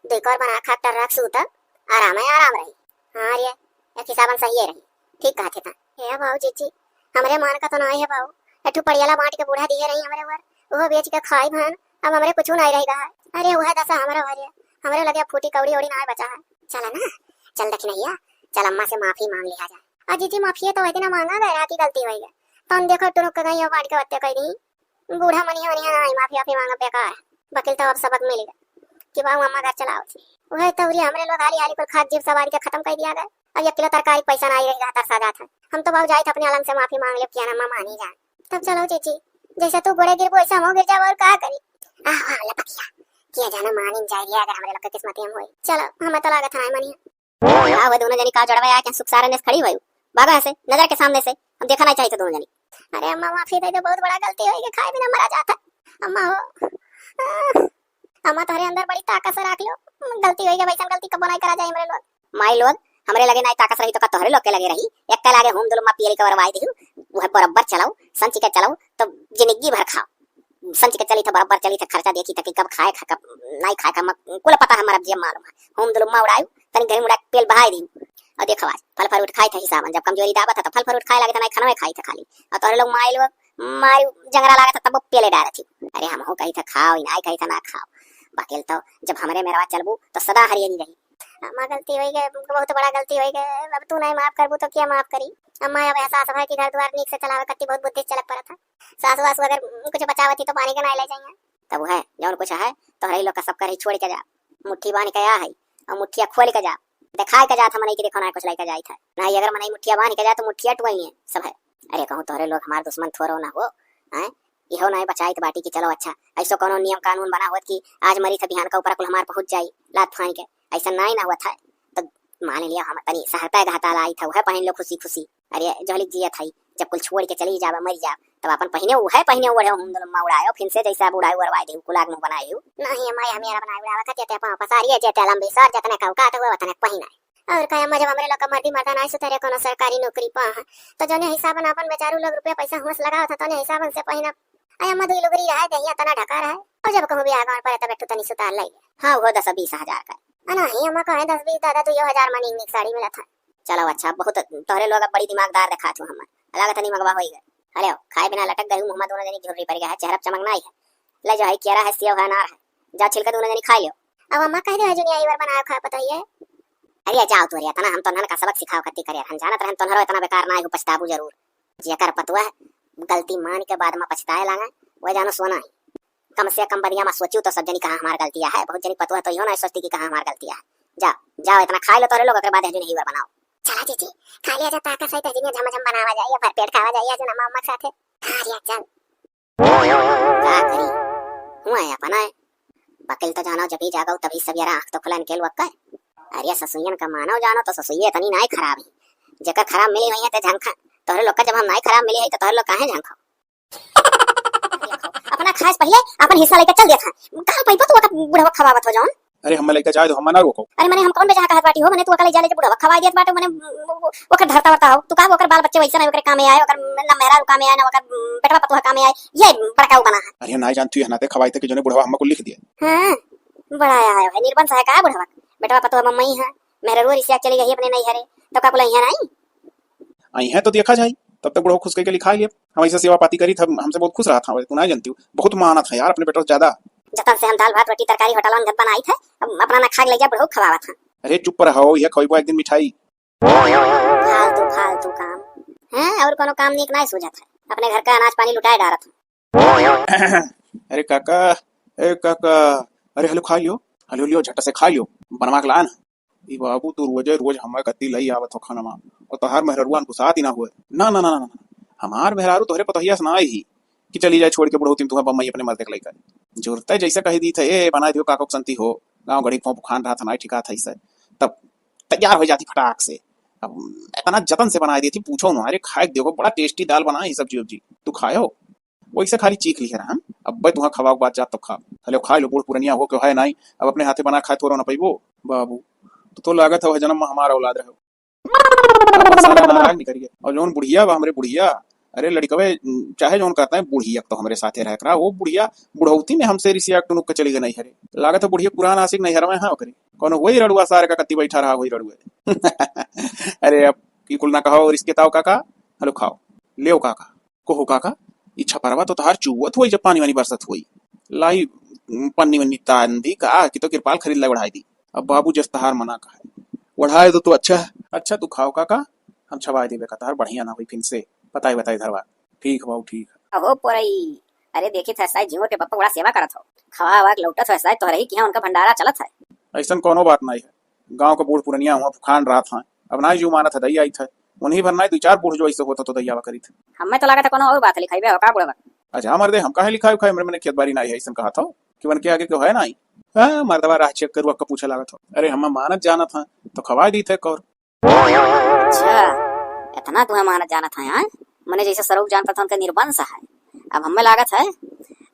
देख और बना खा कर रख सूत आराम रही हां रे एक हिसाबन सही है रही ठीक कहते था हे बाबू जीजी हमरे मान का तो नहीं है बाबू एठू पड़ियाला बांट के बूढ़ा दिए रही हमरे वर वो बेच के खाई भान अब हमरे कुछ नहीं रहेगा अरे वह दशा हमरा भरिया हमरे लगे फूटी कौड़ी ओड़ी ना बचा है चल ना चल देख नैया चल अम्मा से माफी मांग लिया जाए अजी जी माफी है तो वही ना मांगा गया की गलती हुई है तो देखो टुरुक गई और बांट के बत्ते कह दी बूढ़ा मनिया नहीं माफी मांगा बेकार वकील तो अब सबक मिलेगा कि बाबू अम्मा घर चलाओ वह तवरी हमरे लोग हाली हाली पर खाद जीव सवारी के खत्म कर दिया गया अब ये किलो तरकारी पैसा नहीं रही रहा तरसा जाता। हम तो बहुत जाए थे अपने अलग से माफी मांग ले किया ना मामा नहीं जान। तब चलो चीची जैसे तू गोड़े गिर वैसा हम गिर जाओ और का करी। आह लपकिया किया जाना मानिन जाए अगर हमारे लग किस्मत हम होई। चलो हमें तो लागत है मनी हां वो दोनों जनी का जड़वा आके सुख सारने खड़ी हुई भागा ऐसे नजर के सामने से हम देखना नहीं चाहिए दोनों जनी। अरे अम्मा माफी दे दे बहुत बड़ा गलती हुई कि खाए बिना मरा जाता। अम्मा हो अम्मा तुम्हारे अंदर बड़ी ताकत से रख लो। गलती हुई है वैसा गलती कब नहीं करा जाए हमारे लोग। माई लोग हमरे लगे नहीं ताकत रही तो का तोहरे लोग के लगे रही एक के लागे होम दुलमा पियली करवाई दी वो बराबर चलाओ संची के चलाओ तो जिंदगी भर खाओ। संची के चली तो बराबर चली तो खर्चा देखी तो कब खाए खा कब नहीं खाए का कुल पता है हमारा जे मालूम है। होम दुलमा उड़ायू तनी घर मुड़ा पेल बहाई दी और देखो आज फल फ्रूट खाई था हिसाब जब कमजोरी दाबा था तो फल फ्रूट खाए लगे तो नहीं खाना खाई था खाली और तोहरे लोग माई लोग मारी जंगरा लागा था तब पेले डाल थी। अरे हम हो कही था खाओ नहीं कही था ना खाओ बाकी तो जब हमारे मेरा चलबू तो सदा हरियनी रही। अम्मा गलती हुई गए बहुत बड़ा गलती हुई गए। अब तू नहीं माफ करबू तो क्या माफ करी। अम्मा अब एहसास है कि घर द्वार नीक से चलावे कत्ती बहुत बुद्धि चलक पड़ा था। सास वास अगर कुछ बचावती तो पानी के नहीं ले जाएंगे तब है जौन कुछ है तो हरे लोग का सब कर ही छोड़ के जा मुट्ठी बांध के आ है और मुठिया खोल के जा दिखाए के जा था मने की देखो ना कुछ लेके जाई था नहीं अगर मने मुठिया बांध के जा तो मुठिया टुई है सब है। अरे कहूं तोहरे लोग हमारे दुश्मन थोरो ना हो हैं इहो नहीं बचाई तो बाटी की चलो अच्छा ऐसा कोनो नियम कानून बना होत कि आज मरी था बिहान का ऊपर कुल हमार पहुंच जाई लात फान के ऐसा नहीं ना हुआ था तो मान लिया हम तनी सहता घाटा लाई था वह पहन लो खुशी खुशी। अरे जहली जिया था जब कुल छोड़ के चली जावे मर जा तब अपन पहने वो है पहने उड़े हम दोनों मा उड़ायो फिर से जैसा उड़ायो उड़वाई दे कुलाग में बनायो नहीं अम्मा हमेरा बनाए उड़ावा था ते पा पसारी है जेते लंबी सर जतने का का तो वतने पहिना और कहे अम्मा जब हमरे लोग का मर्दी मर्दा नहीं सुतरे कोनो सरकारी नौकरी पा तो जने हिसाब न अपन बेचारू लोग रुपया पैसा होस लगाओ था तने हिसाब से पहिना आय अम्मा दुई लुगरी रहा दहिया तना ढका रहा और जब कहूं भी आगा पर तब तू तनी सुतार ले हां वो 10-20 हजार का नहीं अम्मा कहे 10-20 दादा 2000 मनी निक साड़ी मिला था। चलो अच्छा बहुत तोहरे लोग बड़ी दिमागदार रखा तू हम लागत नहीं मगवा होई गए। अरे खाए बिना लटक गई मोहम्मद दोनों जनी झुर्री पर गया है चेहरा चमक नहीं है ले जो है केरा है सेव है नार है जा छिलके दोनों जनी खा लियो। अब अम्मा कह दे जुनिया ई बार बनाया खा पता ही है। अरे जाओ तोरिया तना हम तो नन का सबक सिखाओ कत्ती करे हम जानत रहन तोहरो इतना बेकार ना हो पछताबू जरूर जेकर पतवा गलती मान के बाद में पछताए लागा वो जानो सोना है कम से कम बदिया में सोचू तो सब जनी कहां हमार गलतियां है बहुत जनी पतवा तो यो ना सोचती कि कहां हमार गलतियां है। जा जाओ इतना खा लो तोरे लोग के बाद है जो नहीं बनाओ चला चीची खा लिया जाता का सही तजीने झमझम बनावा जाइए भर पेट खावा जाइए जो ना अम्मा साथे खा लिया चल का करी हुआ है अपना बकल तो जानो जब ही जागो तभी सवेरा आंख तो खुलन के वक्त अरे ससुयन का मानो जानो तो ससुये तनी नहीं खराब है जेकर खराब मिली हुई है ते झंखा तोरे लोग का जब हम नहीं खराब मिली है तो तोरे लोग काहे झंखा अपना खास पहले अपन हिस्सा लेकर चल दिया था कहां पे तो का बुढ़वा खवावत हो जाऊं। अरे हम लेके जाए तो हम ना रोको। अरे मैंने हम कौन बेचा कहत बाटी हो मैंने तू अकेले जाले बुढ़वा खवाई दियत बाटे मैंने ओकर धरता वरता हो तू का ओकर बाल बच्चे वैसा नहीं ओकर काम में आए ओकर ना मेरा काम में आए ना ओकर बेटवा पतवा काम में आए ये बड़का बना है। अरे ना जानती है नाते खवाई थे कि जोने बुढ़वा हमको लिख दिया हां बड़ा आया है निर्बंस है का बुढ़वा बेटवा पतवा मम्मी है मेरे रोज रिश्ता चली गई अपने नहीं हरे तो का बोला यहां नहीं आई है तो देखा जाए तब तक बुढ़वा खुश के लिए खा लिया हम ऐसे सेवा पाती करी था हमसे बहुत खुश रहा था तू ना जानती बहुत माना था यार अपने बेटो से ज्यादा जतन से हम दाल भात रोटी तरकारी होटल में बनाई थे अपना ना खा ले जा बुढ़ो खवावा था। अरे चुप रहो ये खोई एक दिन मिठाई फालतू काम हैं और कोनो काम नहीं ना सूझत है अपने घर का अनाज पानी लुटाए डारा था। अरे काका ए काका अरे हलो खा लियो हलो लियो झट से खा लियो बनवा के ला ना ई बाबू तू रोज हमारे कत्ती लई आवत हो खाना और तोहार मेहरुआन को साथ ही ना हुए ना ना ना ना हमार मेहरारू तोहरे पतहिया सुना ही कि चली जाए छोड़ के बुढ़ौती तुम्हें बम्मई अपने मर्दे के लेकर जरूरत है जैसे कही दी थे ए बना दियो काको संती हो गांव गड़ी फोंप खान रहा था ना ठिका था इसे तब तैयार हो जाती फटाक से अब इतना जतन से बनाई दी थी पूछो ना अरे खाए देखो बड़ा टेस्टी दाल बनाई सब्जी उब्जी तू खाओ वैसे खाली चीख लिया रहा अब भाई तुम्हारा खवाओ बात जात तो खा हलो खा लो बूढ़ पुरनिया हो क्यों है नहीं अब अपने हाथे बना खाए थोड़ा ना पैबो बाबू तो लागत है जन्म में हमारा औलाद रहो करिए और जौन बुढ़िया हमरे बुढ़िया अरे लड़कवे चाहे जौन कहता है बुढ़िया तो हमारे साथे रह करा वो बुढ़िया बुढ़ौती में हमसे रिसिया टुनुक के चली गई नहीं हरे लागत है बुढ़िया पुराना आशिक नहीं हर में हाँ करे कौन वही रड़ुआ सारे का कत्ती बैठा रहा वही रड़ुए अरे अब की कुल ना कहो और इसके ताओ काका हलो खाओ ले काका कोहो काका इच्छा परवा तो तार चुवत हुई जब पानी वानी बरसत हुई लाई पन्नी वन्नी तांदी का कि तो कृपाल खरीद ला बढ़ाई दी अब बाबू जस तहार मना का है बढ़ाए तो अच्छा तू खाओ काका हम छवाए देवे कतार बढ़िया ना हुई फिर से बताई धरवा ठीक बाबू ठीक हो पोरई अरे देखे थे साई जीवो के पप्पा बड़ा सेवा करत हो खवा वाग लौटत है साई तोहरे ही कि उनका भंडारा चलत है ऐसा कोनो बात नहीं है गांव का बूढ़ पुरनिया हुआ खान रहा था अब ना जो माना था दैया आई था उन्हीं भर ना दो चार बूढ़ जो ऐसे होता तो दैया करी थे। हमें तो लगा था कोनो और बात लिखाई बे का बुढ़वा। अच्छा मर्दे हम कहा लिखा उखा मैंने खेत बाड़ी ना आई ऐसा कहा था कि वन के आगे क्यों है ना आई। हाँ मर्दवा राह चेक करू अक्का पूछा लगा था अरे हम मानत जाना था तो खवा दी थे कौर। अच्छा इतना तुम्हें मानत जाना था यार। मैंने जैसे स्वरूप जानता था उनका निर्वंश है। अब हमें लागत है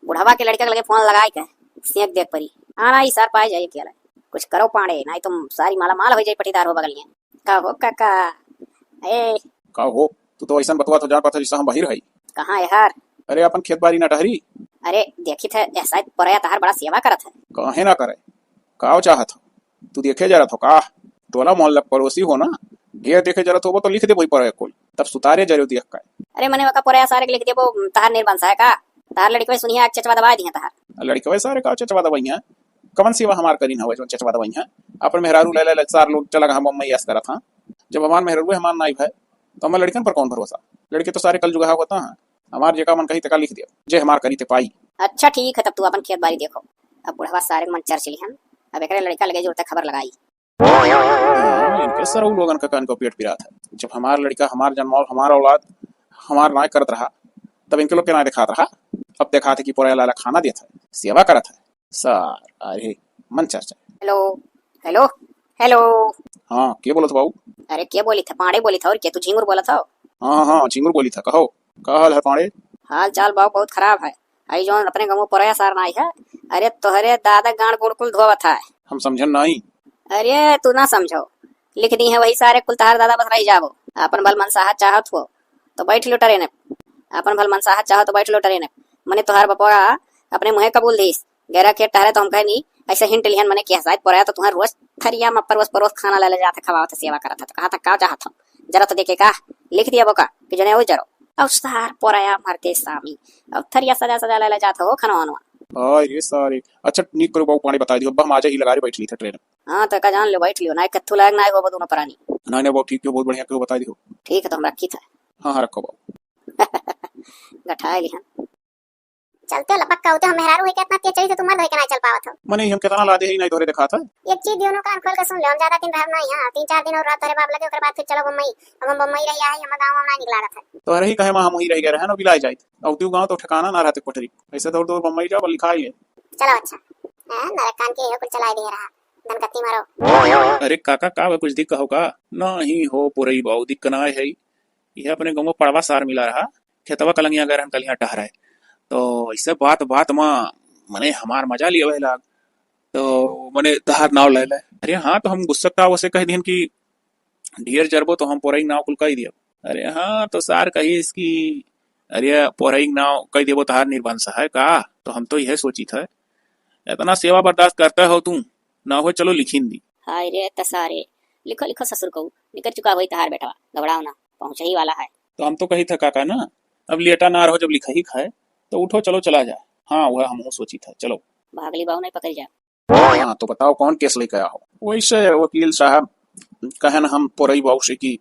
बुढ़वा के लड़के के लगे फोन लगाई के सेक देख परी आना ही सर पाए जाइए क्या कुछ करो पांडे नहीं तुम सारी माला माल हो जाए पटीदार हो बगलिए का हो काका ए का हो तू तो ऐसा बतवा तो जान पाता जैसा हम बाहर है। कहाँ यार। अरे अपन खेत बाड़ी ना टहरी। अरे देखी थे ऐसा परया तार बड़ा सेवा करत है। काहे ना करे का चाहत हो तू देखे जरा तो का तोला मोहल्ला पड़ोसी हो ना ढेर देखे जरा तो वो तो लिख दे वही पर कोई तब सुतारे जरूर देख का। अरे मैंने वका परया सारे लिख दे वो तार निर्वंश है का तार लड़के सुनिए चचवा दबा दिया तार लड़के वैसे सारे का चचवा दवाइयां कमन सेवा हमार करी ना हो जो चचवा दवाइयां अपन मेहरारू ले ले चार लोग चला हम मम्मी यस करा था जब हमार मेहरारू हमार नाइब है तो हमारे लड़कन पर कौन भरोसा लड़के तो सारे कल जुगा होता है हमार जगह मन कही तक लिख दिया जे हमार करी ते पाई। अच्छा ठीक है तब तू अपन खेत बाड़ी देखो अब बुढ़वा सारे मन चर्च लिहन अब एक लड़का लगे जो खबर लगाई। इनके सर लोगन का कान को पेट पिरा था जब हमार लड़का हमार जन्माल हमारा औलाद हमार नाय करत रहा तब इनके लोग के नाय दिखात रहा अब देखा थे कि पूरा लाला खाना देता है सेवा करत है सर अरे मन चर्चा। हेलो हेलो हेलो हाँ के बोलत बाबू। अरे क्या बोली था पांडे बोली था और क्या तू झिंगुर बोला था। हाँ हाँ झिंगुर बोली था कहो का हाल है पांडे। हाल चाल बाबू बहुत खराब है आई जो अपने गाँव परया सार नाई है। अरे तोहरे दादा गांड गुड़कुल धोवत है। हम समझन नहीं। अरे तू ना समझो लिख दी है वही सारे कुल तार दादा बस रही जाबो अपन भल मनसाहत चाहत हो तो बैठ लो टरे ने अपन भल मनसाहत चाहो तो बैठ लो टरे ने मने तोहार बपोरा अपने मुहे कबूल दीस गैरा के टहरे तो हम कहे नहीं ऐसे हिंट लिहन मने कि शायद पराया तो तुम्हारे रोज थरिया में पर रोज खाना ले जाते खवाते सेवा करत था तो कहा था का चाहत हूं जरा तो देखे का लिख दिया बोका कि जने हो जरो अब सार पराया मरते सामी अब थरिया सजा सजा ले जाता हो खाना वानवा अरे सारे अच्छा नीक करो बाबू पानी बता दियो हम आज ही लगा रहे बैठ ली था ट्रेन। हां तो का जान लो बैठ लियो ना कत्थु लायक ना हो दोनों परानी ना ना बाबू ठीक है बहुत बढ़िया करो बता दियो। ठीक है तो हम रखी था। हाँ हाँ रखो बाबू गठाए लिहन चलते हो पक्का होते हम मेहरारू है कितना तेज चली से तुम मर के ना चल पावत हो। मने हम कितना ला दे ही नहीं तोरे दिखा था एक चीज दियो कान खोल के सुन ले हम ज्यादा दिन रहब नहीं हां 3-4 दिन और रात रे बाप लगे ओकर बाद फिर चलो बम्बई अब हम बम्बई रही आई हम गांव में ना निकला था तो रही कहे हम ही रह गए रहन बिलाई जाए अब तू गांव तो ठिकाना ना रहते कोठरी ऐसे दौड़ दौड़ बम्बई जाओ लिखा ले चलो अच्छा हां नरक कान के कुल चला दे रहा धनकत्ती मारो। अरे काका का कुछ दिक्कत हो का नहीं हो पुरई बाऊ दिक्कत ना है यह अपने गांव में पड़वा सार मिला रहा खेतवा कलंगिया गए कल यहाँ टहराए तो ऐसे बात बात में मने हमार मजा लिया वह लाग तो मने तहार नाव ले ले। अरे हाँ तो हम गुस्सा वैसे कह दिहन कि ढेर जरबो तो हम पोरई नाव कुल कह दिया। अरे हाँ तो सार कही इसकी अरे पोरई नाव कह देबो तहार निर्वंश है का तो हम तो यह सोची था इतना सेवा बर्दाश्त करता हो तुम ना हो चलो लिखीन दी। हाय रे तसारे लिखो लिखो ससुर को निकल चुका वही तहार बेटा घबराओ ना पहुंच ही वाला है। तो हम तो कही था काका ना अब लेटा ना रहो जब लिखा ही खाए तो उठो चलो चला जाए। हाँ वह हम सोची था चलो भागली बाबू नहीं पकड़ जा। हाँ तो बताओ कौन केस लेके आया हो। वैसे वकील साहब कहे ना हम पोरई बाबू से कि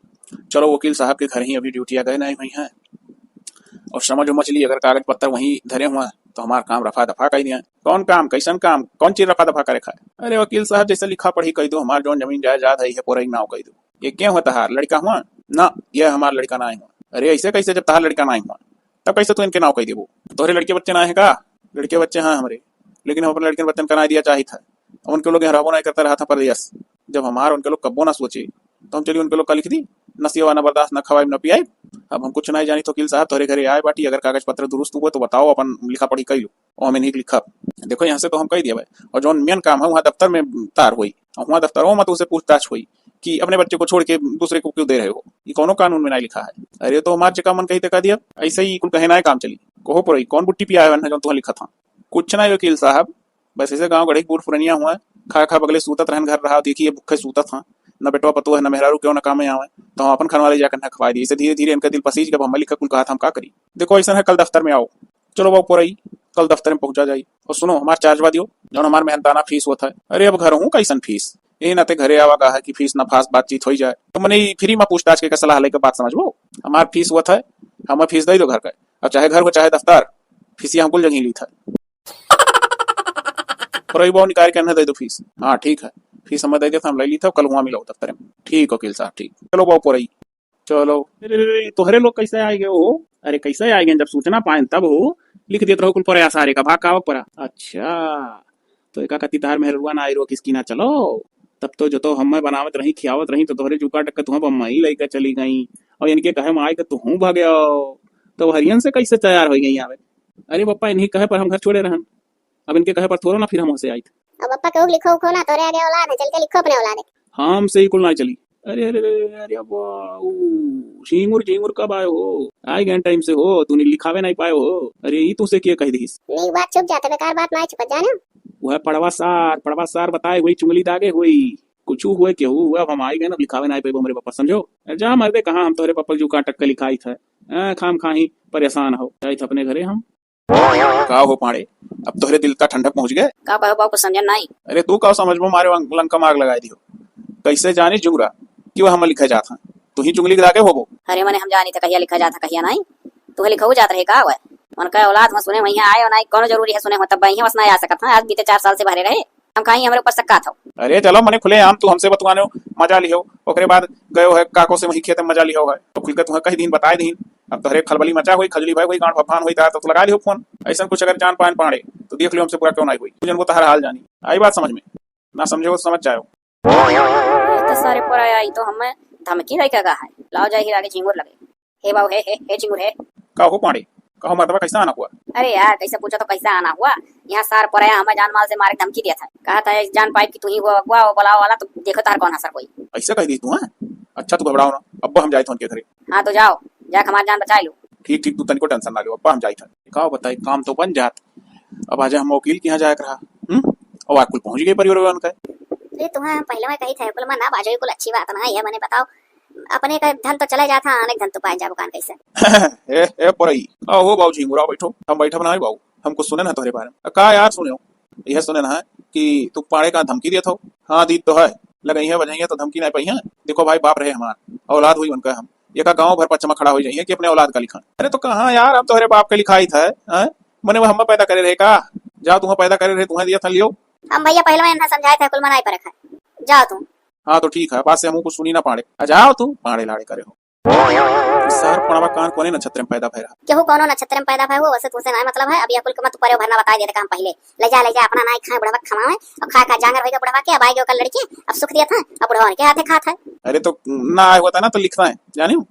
चलो वकील साहब के घर ही अभी ड्यूटियां गए नहीं हुई हैं और समझो मछली अगर कागज पत्तर वहीं धरे हुआ तो हमारा काम रफा दफा कर दिया। कौन काम कैसन काम कौन चीज रफा दफा करे खाए। अरे वकील साहब जैसे लिखा पढ़ी कह दो हमार जो जमीन जायदाद है पोरई नाव कह दो ये क्या हुआ तहार लड़का हुआ ना यह हमारा लड़का ना हुआ। अरे ऐसे कैसे जब तहार लड़का ना हुआ तब कैसे तू इनके नाव कह देबो तोहरे लड़के बच्चे ना है का। लड़के बच्चे हाँ हमारे लेकिन हम अपने लड़के बच्चन करा दिया चाहिए था उनके लोग रहबो नहीं करता रहा था पर यस जब हमार उनके लोग कब्बो ना सोचे तो हम चलिए उनके लोग का लिख दी नसीवा न बर्दाश्त न खवाई न पियाई। अब हम कुछ नहीं जानी तो वकील साहब तोरे घरे आए बाटी अगर कागज पत्र दुरुस्त हुआ तो बताओ अपन लिखा पढ़ी कही लो और हमें नहीं लिखा देखो यहाँ से तो हम कह दिया भाई और जो मेन काम है वहाँ दफ्तर में तार हुई और वहाँ दफ्तरों में तो उसे पूछताछ हुई कि अपने बच्चे को छोड़ के दूसरे को क्यों दे रहे हो ये कौनो कानून में नहीं लिखा है। अरे तो हमारे जगह मन कही तक दिया ऐसे ही कुल कहे ना काम चली कहो पर कौन बुट्टी पिया है जो तुम लिखा था कुछ नहीं वकील साहब बस ऐसे गाँव गढ़ी बूढ़ पुरनिया हुआ खा खा बगले सूतत रहन घर रहा देखिए भूखे सूतत था न बेटवा पतो है न मेहरारू क्यों न काम में आवे तो हम अपन खाने वाले जाकर खवा दी। इसे धीरे धीरे इनका दिल पसीज जब हम लिखा कुल कहा था हम का करी। देखो ऐसा है कल दफ्तर में आओ चलो बाबू पोरई कल दफ्तर में पहुंचा जाई और सुनो हमारा चार्जवा दियो जो हमारा मेहनताना फीस होता है। अरे अब घर हूँ कैसन फीस यही नाते घरे आवा कहा कि फीस न फास बातचीत हो जाए तो मैंने फ्री में पूछताछ के सलाह लेकर बात समझबो हमारा फीस हुआ था हमें फीस दे दो घर का अब चाहे घर हो चाहे दफ्तर फीसिया हम कुल जगह ली था। पोरई बाबू निकाल के दे दो फीस। हाँ ठीक है फीस हम दे देता हम ले ली था कल वहाँ मिलो दफ्तर में। ठीक वकील साहब ठीक। चलो बाबू पोरई चलो। अरे तोहरे लोग कैसे आएंगे हो? अरे कैसे आएंगे जब सूचना पाए तब हो। लिख देते रहो कुल पर सारे का भाग का परा। अच्छा तो एका कति तार मेहरुआ ना आई रो किसकी ना चलो। तब तो जो तो हम बनावत रही खियावत रही तो तोहरे जुका टक्कर तुम बम्मई लेकर चली गई और इनके कहे माई के तुम भागे तो हरियन से कैसे तैयार हो गई आवे। अरे पप्पा इन्हीं कहे पर हम घर छोड़े रहन अब इनके कहे पर थोड़ा ना फिर हम से आई थे। अब पप्पा क्यों लिखो उखो ना तोरे आगे औलाद है चल के लिखो अपने औलाद है। हम से ही कुल ना चली। अरे अरे अरे अरे वाह झींगुर झींगुर कब आए हो? आई गए टाइम से हो तूने लिखावे नहीं पाए हो। अरे ये तुझसे क्या कह दी? नहीं बात चुप जाते बेकार बात ना छुपा जाना। वह पड़वा सार बताए हुई चुंगली दागे हुई कुछ हुए क्यों हुआ अब हम आई गए ना लिखावे नहीं पाए हमारे पापा समझो। जा मर्दे कहाँ हम तोरे पापा जो का टक्कर लिखाई था खाम खाही परेशान हो जाए थे अपने घरे हम। का हो पाड़े अब तोहरे दिल का ठंडक पहुंच गए का बाबू को समझ नहीं। अरे तू का समझ में मारे लंका मार्ग लगाई दियो कैसे जाने जुगरा क्यों हम लिखा जाता तू ही चुंगली दागे हो। अरे मने हम जानी तो कहिया लिखा जाता कहिया नहीं तू लिखा जाता रहे का हुआ उनका औलाद में सुने वहीं आए नहीं कौन जरूरी है सुने हो तब वहीं बस नहीं आ सकता आज बीते 4 साल से भरे रहे हम कहीं हमारे ऊपर सक्का था। अरे चलो मने खुले आम तू हमसे बतवाने मजा लियो ओकरे बाद गयो है काको से वही खेत में मजा लियो है तो खुल के तुम्हें कही दिन बताए दिन अब तोहरे खलबली मचा हुई खजली भाई हुई गांठ फफान हुई था तो लगा लियो फोन ऐसा कुछ अगर जान पान पाड़े तो देख लियो हमसे पूरा क्यों नहीं हुई तुझे वो हर हाल जानी आई बात समझ में ना समझो समझ जाओ। तो सारे पर आई तो हमें धमकी रही का है लाओ जाए आगे झिंगुर लगे हे बाबू हे झिंगुर है का हो पाड़े कहो मरतबा कैसा आना हुआ। अरे यार कैसे पूछो तो कैसा आना हुआ यहाँ सार पर आया हमें जान माल से मारे धमकी दिया था कहा था जान पाए कि तू ही वो अगवा वो बुलाओ वाला तो देखो तार कौन असर कोई ऐसा कह दी तू है। अच्छा तू घबराओ ना अब हम जाए थे उनके घरे। हाँ तो जाओ जाके हमारी जान बचा लो। ठीक ठीक तू तनिको टेंशन ना लो अब हम जाए थे का बताई काम तो बन जात अब आज हम वकील के यहाँ जाए रहा और आप कुल पहुंच गए परिवार उनका। अरे तुम्हें पहले में कही था कुल में ना बाजो कुल अच्छी बात ना है मैंने बताओ अपने का धन तो चला जाता अनेक धन तो पाए जा बुकान कैसे ए परई आओ बाबू जी मुरा बैठो हम बैठा बनाए बाबू हमको सुने ना तुम्हारे बारे में का यार सुने यह सुने ना है कि तू पाड़े का धमकी दिया था। हाँ दी तो है लगाई है बजाई तो धमकी नहीं पाई है। देखो भाई बाप रहे हमारे औलाद हुई उनका हम ये का गाँव भर पच्चमा खड़ा हो जाइए कि अपने औलाद का लिखा। अरे तो कहाँ यार अब तुम्हारे बाप का लिखाई था मैंने वो हम पैदा करे रहे का जाओ तुम्हें पैदा करे रहे तुम्हें दिया था लियो हम भैया पहले में समझाया था कुल मनाई पर रखा जाओ तुम। हाँ तो ठीक है बात से हमको सुनी ना पाड़े जाओ तू पाड़े लाड़े करे हो सर पड़वा कान कोने नक्षत्र में पैदा भैरा केहू कोनो नक्षत्र में पैदा भयो वैसे तुझसे नहीं मतलब है अब यह कुल के मत परे भरना बता देते काम पहले ले जा अपना नाई खाए बुढ़वा खमावे और खा खा जांगर भैया बुढ़वा के अब आएगे कल लड़के अब सुख दिया था अब बुढ़वा के हाथे खाता है। अरे तो ना आए होता ना तो लिखता है जानी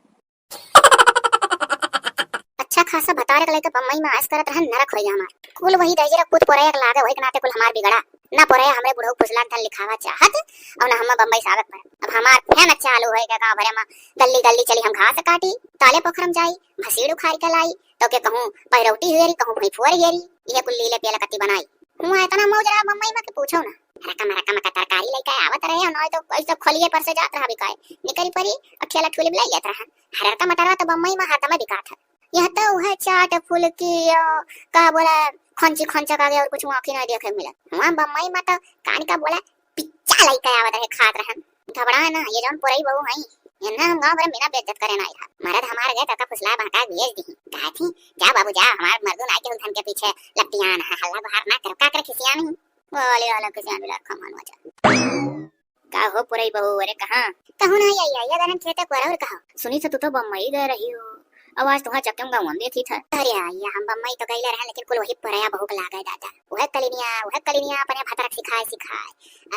अच्छा खासा बता रहे तो बम्मई में आस करत रहन नरक होई हमार कुल वही रह जरा कुछ पोरे लागे वही नाते कुल हमार बिगड़ा ना पोरे हमरे बुढ़ऊ पुछला धन लिखावा चाहत और ना हम बम्बई स्वागत पर अब हमार फैन चालू होए का गांव भरे में गली गली चली हम घास काटी ताले पोखरम जाई भसीड़ उखाड़ के लाई तो के कहूं पैरौटी हेरी कहूं भई फुअर हेरी ये कुल लीले पेला कत्ती बनाई हुआ इतना मौज रहा बम्बई में के पूछो ना रकम का तरकारी लेके आवत रहे और तो ऐसे खोलिए पर से जात रहा बिकाए निकली परी अखेला ठुली बुलाई जात रहा हरका मटरवा तो बम्बई में हाथ में बिका था यह तो वह चाट फूल की का बोला खंची खंचा का और कुछ आंखें नहीं देखे मिला वहां बम्बई में तो कान का बोला पिच्चा लइका आवत रहे खात रहन घबरा ना ये जौन पोरई बहू हई ये ना हम गांव भर बिना बेइज्जत करे नहीं था मरद हमार गए तका फुसला भाटा भेज दी कहा थी जा बाबू जा हमार मर्दों ना के धन के पीछे लपटियान हल्ला बहार ना कर का कर खिसिया नहीं बोले वाला किसिया बिला खमान वजा का हो पोरई बहू अरे कहां कहूं ना ये दरन खेते को और कहा सुनी तो तू तो बम्बई गए रही हो आवाज तो चक्कम गाँव में थी था। अरे या हम बम्बई तो गईले रहे लेकिन कुल वही परया बहुक लागे दादा वह कलिनिया अपने भतरक सिखाए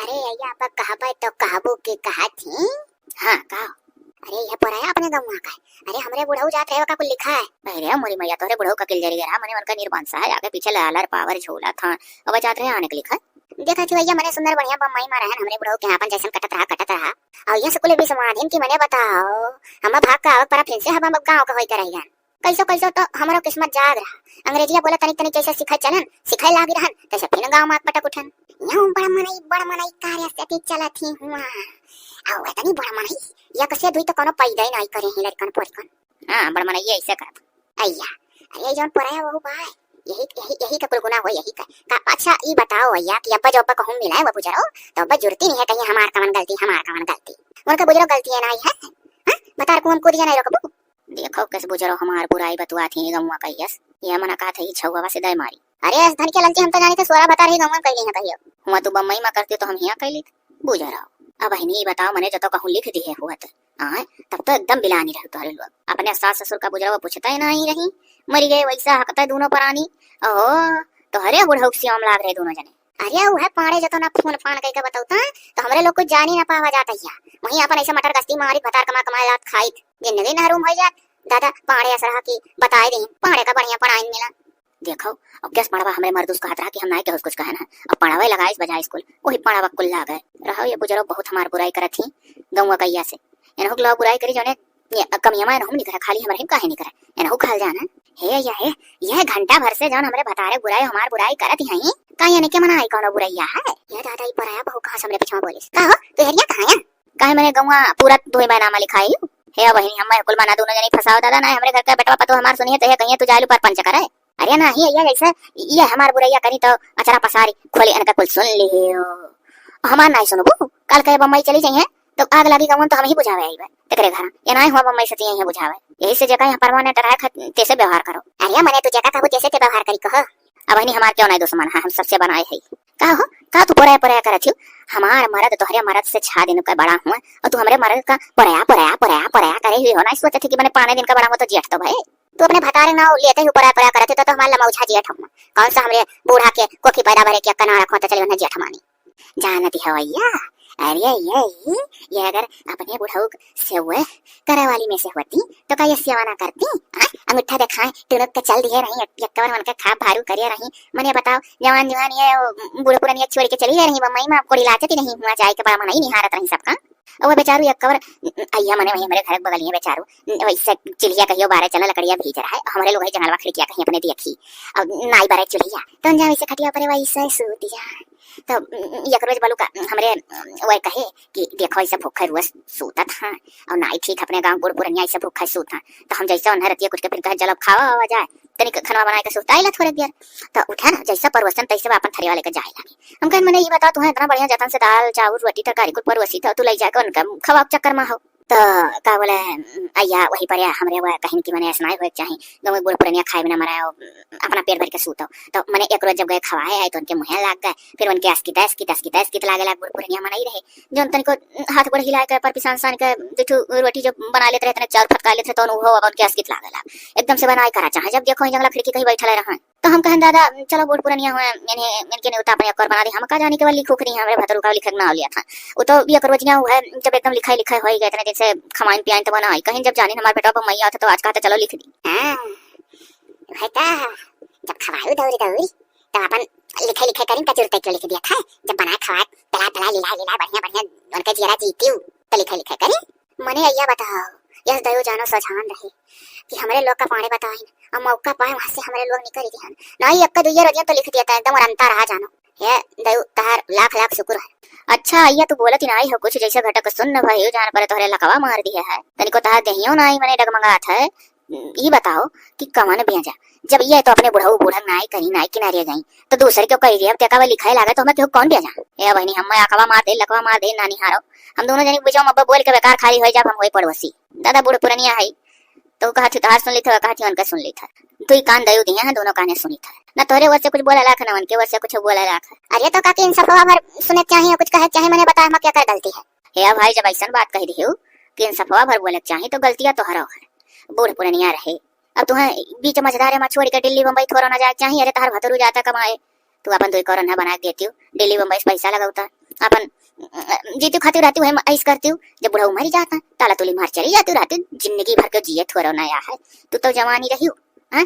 अरे या अब कहबे तो कहबो के कहा थी हाँ कहो अरे यह परया अपने गाँव का अरे हमरे बुढ़ऊ जात रहे का कुल लिखा है अरे मोरी मैया तोरे बुढ़ऊ का किल जरी गया मैंने उनका निर्बंसा है आगे पीछे लालर पावर झोला था अब जात रहे आने के लिखा देखा थी भैया मैंने सुंदर बढ़िया बम्बई में रहन हमरे बुढ़ऊ के अपन जैसन कटत रहा और ये स्कूल भी समाधीन की मैंने बताओ हम भाग का पर फिर से हम गांव का होई रहेगा कैसो तो हमारो किस्मत जाग रहा अंग्रेजिया बोला तनी जैसे सिखा चलन सिखाई लागी रहन तैसे फिर गांव में पटक उठन यूं बड़ा मनाई कार्य से चला थी हुआ आओ तनी बड़ा मनाई या कसे दुई तो कोनो पैदा ही नहीं करे ही लड़कन पोरकन हां बड़ा मनाई ऐसे करत अय्या अरे जौन पराया वो भाई यही का कुल गुना हो यही का अच्छा ये बताओ भैया कि अब्बा जो अब्बा कहूं मिला है वो बुजरो तो अब्बा जुड़ती नहीं है कहीं हमार कवन गलती उनका बुजरो गलती है नहीं है हां बता को हमको दिया नहीं रखबो देखो कैसे बुजरो हमार बुराई बतवा थी गम्मा कहियस ये मना का थई छौवा से दय मारी अरे धन के ललची हम तो जानी थे सोरा बता रही गम्मा कइली है कहियो हुआ तू बम्बई में करती तो हम हिया कइली बुझा रहा अब बहनी बताओ मने जो तो कहूँ लिख दी है हुआ आए तब तो एकदम बिलानी रहे तुम्हारे लोग अपने सास ससुर का बुझरा पूछता ही नहीं रही मरी गए वैसा हकता है दोनों परानी ओहो तो हरे बुढ़ऊ सियाम लाग रहे दोनों जने अरे वो है पाड़े जो तो ना फोन फान कह के बताता तो हमरे लोग कुछ जान ही ना पावा जाता है वहीं अपन ऐसे मटर गश्ती मारी भतार कमा जात खाई जिंदगी ना रूम हो जात दादा पाड़े असरा की बताए दे पाड़े का बढ़िया पढ़ाई मिला देखो अब क्या पढ़वा हमें मर्द उसको हाथ रहा कि हम ना के कुछ कहना अब पढ़ावे लगा इस बजाय स्कूल वही पढ़ावा कुल ला गए रहो ये बुजुर्ग बहुत हमार बुराई करत थी गौवा कैया से एनहो लोग बुराई करी जोने कमियां में नहीं करे खाली हमरे काहे नहीं करे एनहो खाल जाना हे यह घंटा भर से जौन हमरे बतारे बुराई हमार बुराई करत हई काहे ने के मना आई कोनो बुराइया है ये दादा ही पराया बहु कहां हमरे पीछे बोलिस का हो तो हरिया कहां है काहे मैंने गौवा पूरा दोई नामा लिखाई हे बहिनी हम कुल मना दोनों जनी फसाओ दादा ना हमरे घर का बेटवा पतो हमार सुनिए तो कहिए तू जालू पर पंच करे अरे ना ही जैसे ये हमार बुराइया करी तो अचरा पसारी खोली अनका कुल सुन लियो हमार नहीं सुनबू कल कहे बम्बई चली जाइए तो आग लगी गवन तो हम ही बुझावे आई बे तेरे घर ये नहीं हुआ बम्बई से यही बुझावे यही से जगह परमानेंट रहे कैसे व्यवहार करो अरे मने तू जगह कहू कैसे ते व्यवहार करी कह अब नहीं हमार क्यों नहीं दुश्मन है हम सबसे बनाए है का हो का तू पराया पराया करत हमार मर्द तोहरे मर्द से 6 दिन का बड़ा हुआ और तू हमरे मर्द का पराया करे हुई हो ना सोचे थी कि मैंने 5 दिन का बड़ा हुआ तो जेठ तो भाई तू अपने भतारे ना लेते ही पराया करते तो हमारा लमौझा जेठ हम कौन सा हमरे बूढ़ा के कोखी पैदा भरे के कना रखो तो चले जेठ मानी जानती है भैया अरे ये अगर अपने बुढ़ऊ से हुए करे वाली में से होती तो क्या ये सेवा ना करती अंगूठा दिखाए टुनक के चल दिए रही यक्कर मन का खा भारू करिए रही मने बताओ जवान जवान ये बूढ़े पुरानी छोड़ के चली रही बम्बई में आपको लाते ही नहीं हुआ चाय के बड़ा मना ही निहारत रही सबका वो बेचारू यक्कर अय्या मने वही मेरे घर बगलिए बेचारू वैसे चिड़िया कहियो बारे चला लकड़िया भेज रहा है हमारे लोग जंगलवा खिड़किया कहीं अपने देखी अब नाई बारे चिड़िया तो जा वैसे खटिया पर वैसे सूतिया तो एक रोज बालू का हमरे वह कहे कि देखो ऐसा भूखा रोज सूता था और नाई ठीक अपने गांव बुढ़ पुरनिया ऐसा भूखा सूता तो हम जैसा उन्हें रतिया कुछ के फिर जलब खावा आवा जाए तनिक खाना बना के सूता आइला थोड़े देर तो उठा ना जैसा परवसन तैसे अपन थरी वाले के जाए लगे हम कहे मैंने ये बताओ तुम्हें इतना बढ़िया जतन से दाल चावल रोटी तरकारी कुछ परवसी था तू ले जाकर उनका खवाब चक्कर में हो तो का बोले अय्या वही पर हमरे वो कहीं कि मैंने स्नाय होए चाहिए दो बुढ़ पुरनिया खाए बिना मराओ अपना पेट भर के सूतो तो मैंने एक रोज जब गए खवाए आए तो उनके मुंह लाग गए फिर उनके अस्की लागे लाग बुढ़ पुरनिया मना ही रहे जो तनिको हाथ गोड़ हिला के पर पिसान सान के दुठू रोटी जो बना लेते रहते चार फटका लेते तो वो उनके अस्कित लागे लाग एकदम से बनाए करा चाहे जब देखो जंगला खिड़की कहीं बैठा रहा तो हम कहें दादा चलो बुढ़ पुरनिया हुए इनके ने उता अपने अकर बना दी हम का जाने के वाली लिखो करी हमरे भतरू का लिखक ना लिया था वो तो ये रोजनिया हुआ जब एकदम लिखाई हो गए इतने दिन से खमाइन पियाइन तो बनाई कहीं जब जाने हमारे बेटा पर मैया था तो आज कहते चलो लिख दी बेटा जब खवाई दौरी तब अपन लिखाई करीन कचूर तक लिख दिया था जब बनाए खवाए तला लीला बढ़िया उनके जीरा जीती तो लिखाई करी मने अय्या बताओ यस दयो जानो सजान रहे कि हमारे लोग का पानी बताओ और मौका पाए वहां से हमारे लोग निकल दिया नहीं अक्का दुइया रोजिया तो लिख दिया था एकदम और अंतर रहा जानो ये दयो तार लाख शुक्र है अच्छा अय्या तू बोलत ही नहीं हो कुछ जैसे घटक सुन भाई जान पर तोहरे लकवा मार दिया है तनिको तार दहियो नहीं मैंने डगमगात है ये बताओ कि कवन भेजा जब ये तो अपने बुढ़ऊ बूढ़ा नाई कहीं नाई किनारे गई तो दूसरे क्यों कही अब तेका लिखाई लागे तो हमें क्यों कौन भेजा ए बहनी हम अकवा मार दे लकवा मार दे नानी हारो हम दोनों जने बुझाओ अब बोल के बेकार खाली हो जब हम वही पड़ोसी दादा बूढ़ पुरनिया है तो कहा थी तार सुन ली था कहा थी उनका सुन ली था तू ही कान दयो दिया है दोनों काने सुनी था ना तोरे वसे कुछ बोला लाख ना उनके वसे कुछ बोला लाख अरे तो काकी इन सब भर सुने चाहिए कुछ कहे चाहिए मैंने बताया हम क्या कर गलती है हे भाई जब ऐसा बात कही दियो कि इन सफवा भर बोले चाहिए तो गलतियां तो हरो है बूढ़ पुरनिया रहे अब तुम्हें बीच मझदारे में छोड़ के दिल्ली बम्बई थोड़ा ना जाए चाहिए अरे तार भतरू जाता कमाए तू अपन दो करोड़ ना बना देती हूँ दिल्ली बम्बई से पैसा लगाता अपन जीती खाती रहती हूँ ऐस करती हूँ जब बुढ़ा मर जाता ताला तुली मार चली जाती रहती जिंदगी भर के जिये थोड़ा नया है तू तो जवानी रही हो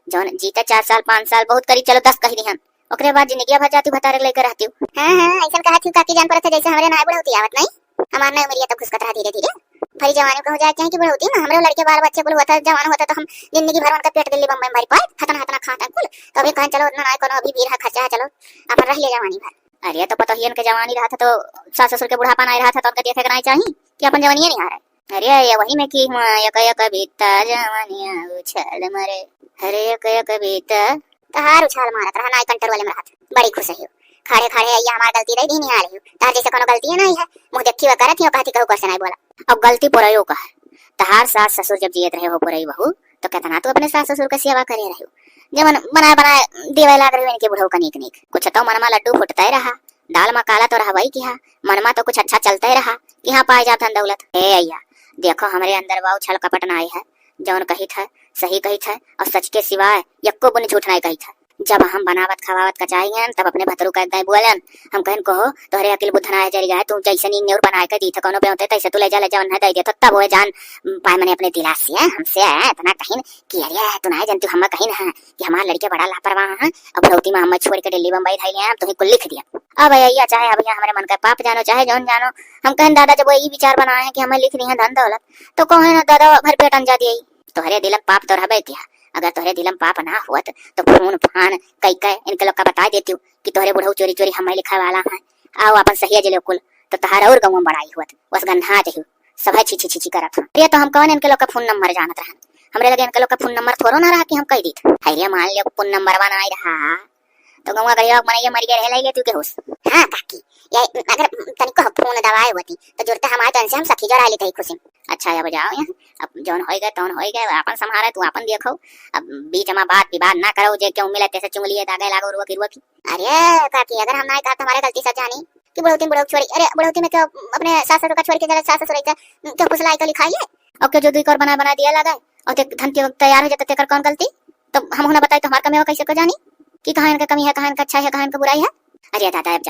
जौन जीता 4 साल 5 साल बहुत करी चलो 10 कही दिहन ओकरे बाद जिंदगी भर जाती भतारे लेकर रहती हूँ हां ऐसा कहा थी काकी जान पर था जैसे हमारे नाय बुढ़ौती आवत नहीं हमार ना उमरिया तो खुशकत रहा धीरे धीरे भरी जवानी को हो जाए चाहिए कि बुढ़ौती ना हमरे लड़के बाल बच्चे कुल होता जवान होता तो हम जिंदगी भर उनका पेट दिल्ली बम्बई भरी पाए खतना खाता कुल तो अभी कहां चलो उतना ना कोनो अभी भी रहा खर्चा चलो अपन रह ले जवानी भर अरे तो पता ही इनके जवानी रहा था तो सास ससुर के बुढ़ापा नहीं रहा था तो उनका देखे नहीं चाहिए कि अपन जवानी नहीं आ रहा अरे ये वही में की हुआ एक बीता जवानिया उछल मरे अरे एक बीता तहार उछाल मारत रहा नाई कंटर वाले में रहा बड़ी खुश है खड़े ये हमारी गलती रही नहीं आ रही तार जैसे कोनो गलती नहीं है मुंह देखी हुआ करत ही कहती कहू कैसे नहीं बोला अब गलती पुरायो का है तहार सास ससुर जब जियत रहे हो पुरई बहू तो कहता तू अपने सास ससुर का सेवा करे रहे जब बनाए देवे लाग रहे इनके बुढ़ऊ का नीक कुछ तो मन में लड्डू फुटता ही रहा दाल में काला तो रहवई की हा, मनमा तो कुछ अच्छा चलता ही रहा कि हाँ पाए जात हन दौलत। हे अय्या देखो हमरे अंदर वाव छल कपट ना आई है, जौन कही था सही कही था और सच के सिवाय यक्को बुन झूठ नहीं कही था। जब हम बनावत खवावत कचाईन तब अपने भतरू का एकदम बोलन, हम कहन कहो तोहरे अकिल बुद्ध ना जरी गए, तू जैसे नी न्यूर बनाए के दी था कोनो पे होते तैसे तू ले जा न दे दे, तो तब वो जान पाए मैंने अपने दिला से हमसे इतना कहीं कि अरे तू ना जानती हम कहीं ना कि हमारे लड़के बड़ा लापरवाह है। अब भौती में हम छोड़ के दिल्ली बम्बई धाई ले तुम्हें कुल लिख दिया। अब भैया चाहे अब हमारे मन का पाप जानो चाहे जौन जानो, हम कहन दादा जब वही विचार बनाए कि हमें लिख दी है धन दौलत तो कहो ना दादा भर पेट अंजा दिए। तोहरे दिलम पाप तो रहबे क्या, अगर तोहरे दिलम पाप ना हुआ तो फोन फान कई कई इनके लोग का बता देती हूँ कि तोहरे बुढ़ऊ चोरी चोरी हमें लिखा वाला है। आओ अपन सही जिले कुल तो तहार और गाँव में बड़ाई हुआ बस गन्हा जही सब छी छी छी करत हूँ। ये तो हम कौन इनके लोग का फोन नंबर जानत रहन, हमरे लगे इनके लोग का फोन नंबर थोड़ो ना रहा कि हम कह दी था। अरे मान लियो फोन नंबर बना रहा तो गंवा गरीब मन ये मर गए रह ले तू के होश। हां काकी ये अगर तनिको फोन दवाए होती तो जुड़ते हमारे तन से हम सखी जरा लेते ही खुशी। अच्छा अब जाओ यहाँ, अब जौन होई गए तौन होई गए, अपन संभारे तू अपन देखो, अब बीच में बात विवाद ना करो जे क्यों मिले तैसे चुंगलिए दागे लागो रुआ की। अरे काकी अगर हम ना कहा तुम्हारे गलती से जानी कि बुढ़ौती छोड़ी, अरे बुढ़ौती में क्यों अपने सास ससुर का छोड़ के जरा सास ससुर का क्यों फुसलाई तो लिखाइए और क्यों जो दुई कर बना बना दिया लगा और ते धन के तैयार हो जाते तेकर कौन गलती, तो हम ना बताए तो हमार कमी कैसे को जानी कि कहां इनका कमी है कहां इनका अच्छा है कहां इनका बुराई है। अरे दादा अब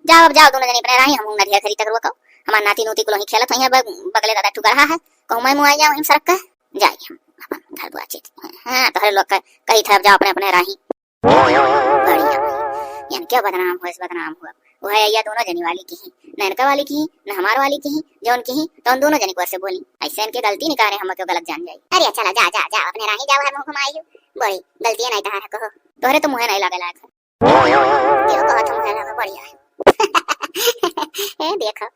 जाओ अब जाओ दोनों जने अपने राही, हम नदिया खरीद तक रुको हमार नाती नूती को ही खेलत है बगले दादा ठुकर रहा है कहूं मैं मुआ जाऊं इन सड़क का जाइए हम अपन घर बुआ चीज। हां तो हर लोग कही था अब जाओ अपने अपने राही। बढ़िया यानी क्या बदनाम हुआ, इस बदनाम हुआ वो है या दोनों जनी वाली की ही न इनका वाली की ही न हमार वाली की ही जौन की ही तो उन दोनों जनी को से बोली ऐसे इनके गलती निकाले हम क्यों गलत जान जाई। अरे चला जा जा जा अपने राही जाओ, हर मुंह घुमाई बड़ी गलती नहीं तहार कहो तोहरे तो मुंह नहीं लगे लायक देखो कहो तो मुंह लगे बढ़िया है। ए देखो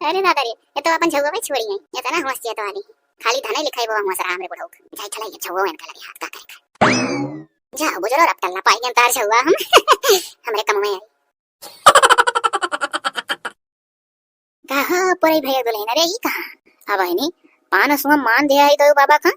अरे दादा रे ये तो अपन झगवा में छोड़ी है ये तो ना हंसती है तो वाली खाली धने लिखाई वो हंस रहा हमरे बुढ़ऊ जाई चला ये झगवा इनका लगे हाथ का करे जा बुजरो अब तल्ला पाई अंतार झगवा हम हमरे कम में कहा परे भैया दुल्हन रे ई कहा अब है पान सुम मान दे आई तो बाबा का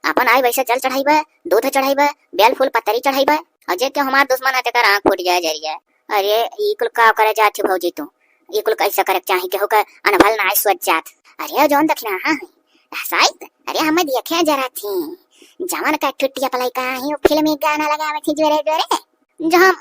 अपन आई वैसे जल चढ़ाईबे दूध चढ़ाईबे बेल फूल पतरी चढ़ाईबे और जे के हमार दुश्मन है तेकर आंख फूट जाए जरिया। अरे ई कुल का करे जात भौजी तू ई कुल कैसे करे चाहे के होकर अनभल ना सोच जात। अरे जौन दखना हां साइड अरे हम देखे जरा थी जवान का टुटिया पलाई का ही फिल्म में गाना लगावे थी जोरे जोरे जहां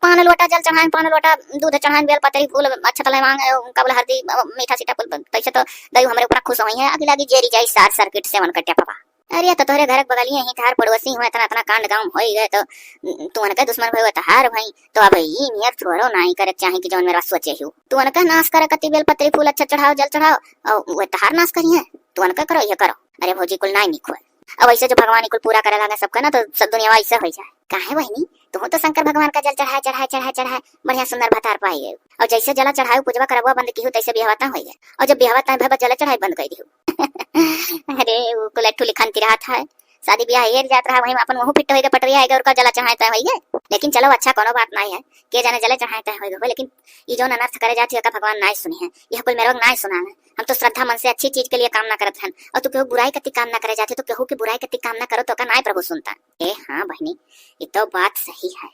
पान लोटा जल चढ़ाएं पान लोटा दूध चढ़ाएं बेल पतरी फूल अच्छा तले मांगे कबल हल्दी मीठा सीटा फूल तैसे तो दई हमरे ऊपर खुश होई है अगली लगी जेरी जाई सार सर्किट से मन कट्या पापा। अरे तो तोहरे घर बगलिए ही थार पड़ोसी हुए इतना इतना कांड गांव होई गए तो तू अनका दुश्मन भई तो हार भाई तो अब ई नियर थोरो नहीं करे चाहे कि जौन मेरा सोचे ही तू अनका नाश करे कति बेल पतरी फूल अच्छा चढ़ाओ जल चढ़ाओ और वो तहार नाश करिए तू अनका करो ये करो। अरे भौजी कुल नहीं निखो अब ऐसे जो भगवान कुल पूरा करे लगा सबका ना तो सब दुनिया ऐसे हो जाए काहे वही तू तो शंकर भगवान का जल चढ़ाए चढ़ाए चढ़ाए चढ़ाए बढ़िया सुंदर भतार पाई गए और जैसे जला चढ़ाए पूजवा करवा बंद की हो तैसे बिहवता हो गया और जब बिहवता भवा जला चढ़ाए बंद कर दी। अरे वो कुल ठुली खंती रहा था शादी ब्याह ये जात रहा वहीं अपन वहु फिट होएगा पटरिया आएगा और का जला चढ़ाता होइए लेकिन चलो अच्छा कोनो बात नहीं है के जाने जला चढ़ाता होइगा लेकिन ये जो अनर्थ करे जाती है का भगवान नहीं सुनी है यह कोई मेरे नहीं सुना है। हम तो श्रद्धा मन से अच्छी चीज के लिए काम ना करत हन और तू केहू बुराई कति काम ना करे जाते तो केहू की बुराई कति काम ना करो तो का नहीं प्रभु सुनता। ए हां बहनी ये तो बात सही है।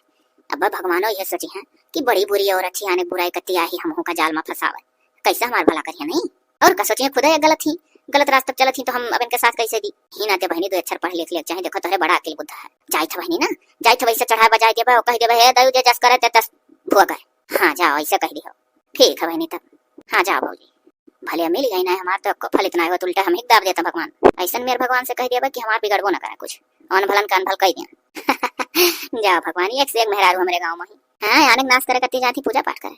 अब भगवानो ये सोची है कि बड़ी बुरी और अच्छी आने बुराई कति आई हमहू का जाल में फंसावे कैसे हमार भला करिए नहीं और का सोचिए खुदा गलत ही गलत रास्ते चलत ही तो हम अब इनके साथ कैसे दी ही ना ते बहनी दो अक्षर पढ़ लिख ले चाहे देखो तोरे बड़ा अकिल बुद्ध है जाई था बहनी ना जाई था वैसे चढ़ा बजाई देबे और कह देबे हे दयु जे जस करे ते तस भुआ गए। हां जाओ ऐसे कह दियो ठीक है बहनी तब हां जाओ भौजी भले मिल गई ना हमार तो फल इतना है उल्टा हम ही दाब देता भगवान ऐसा मेरे भगवान से कह दिया कि हमार बिगड़बो ना करे कुछ अनभलन का अनभल कह दिया। जाओ भगवान एक से एक मेहरारू हमारे गांव में ही हां यानी नाश करे कती जाती पूजा पाठ करे।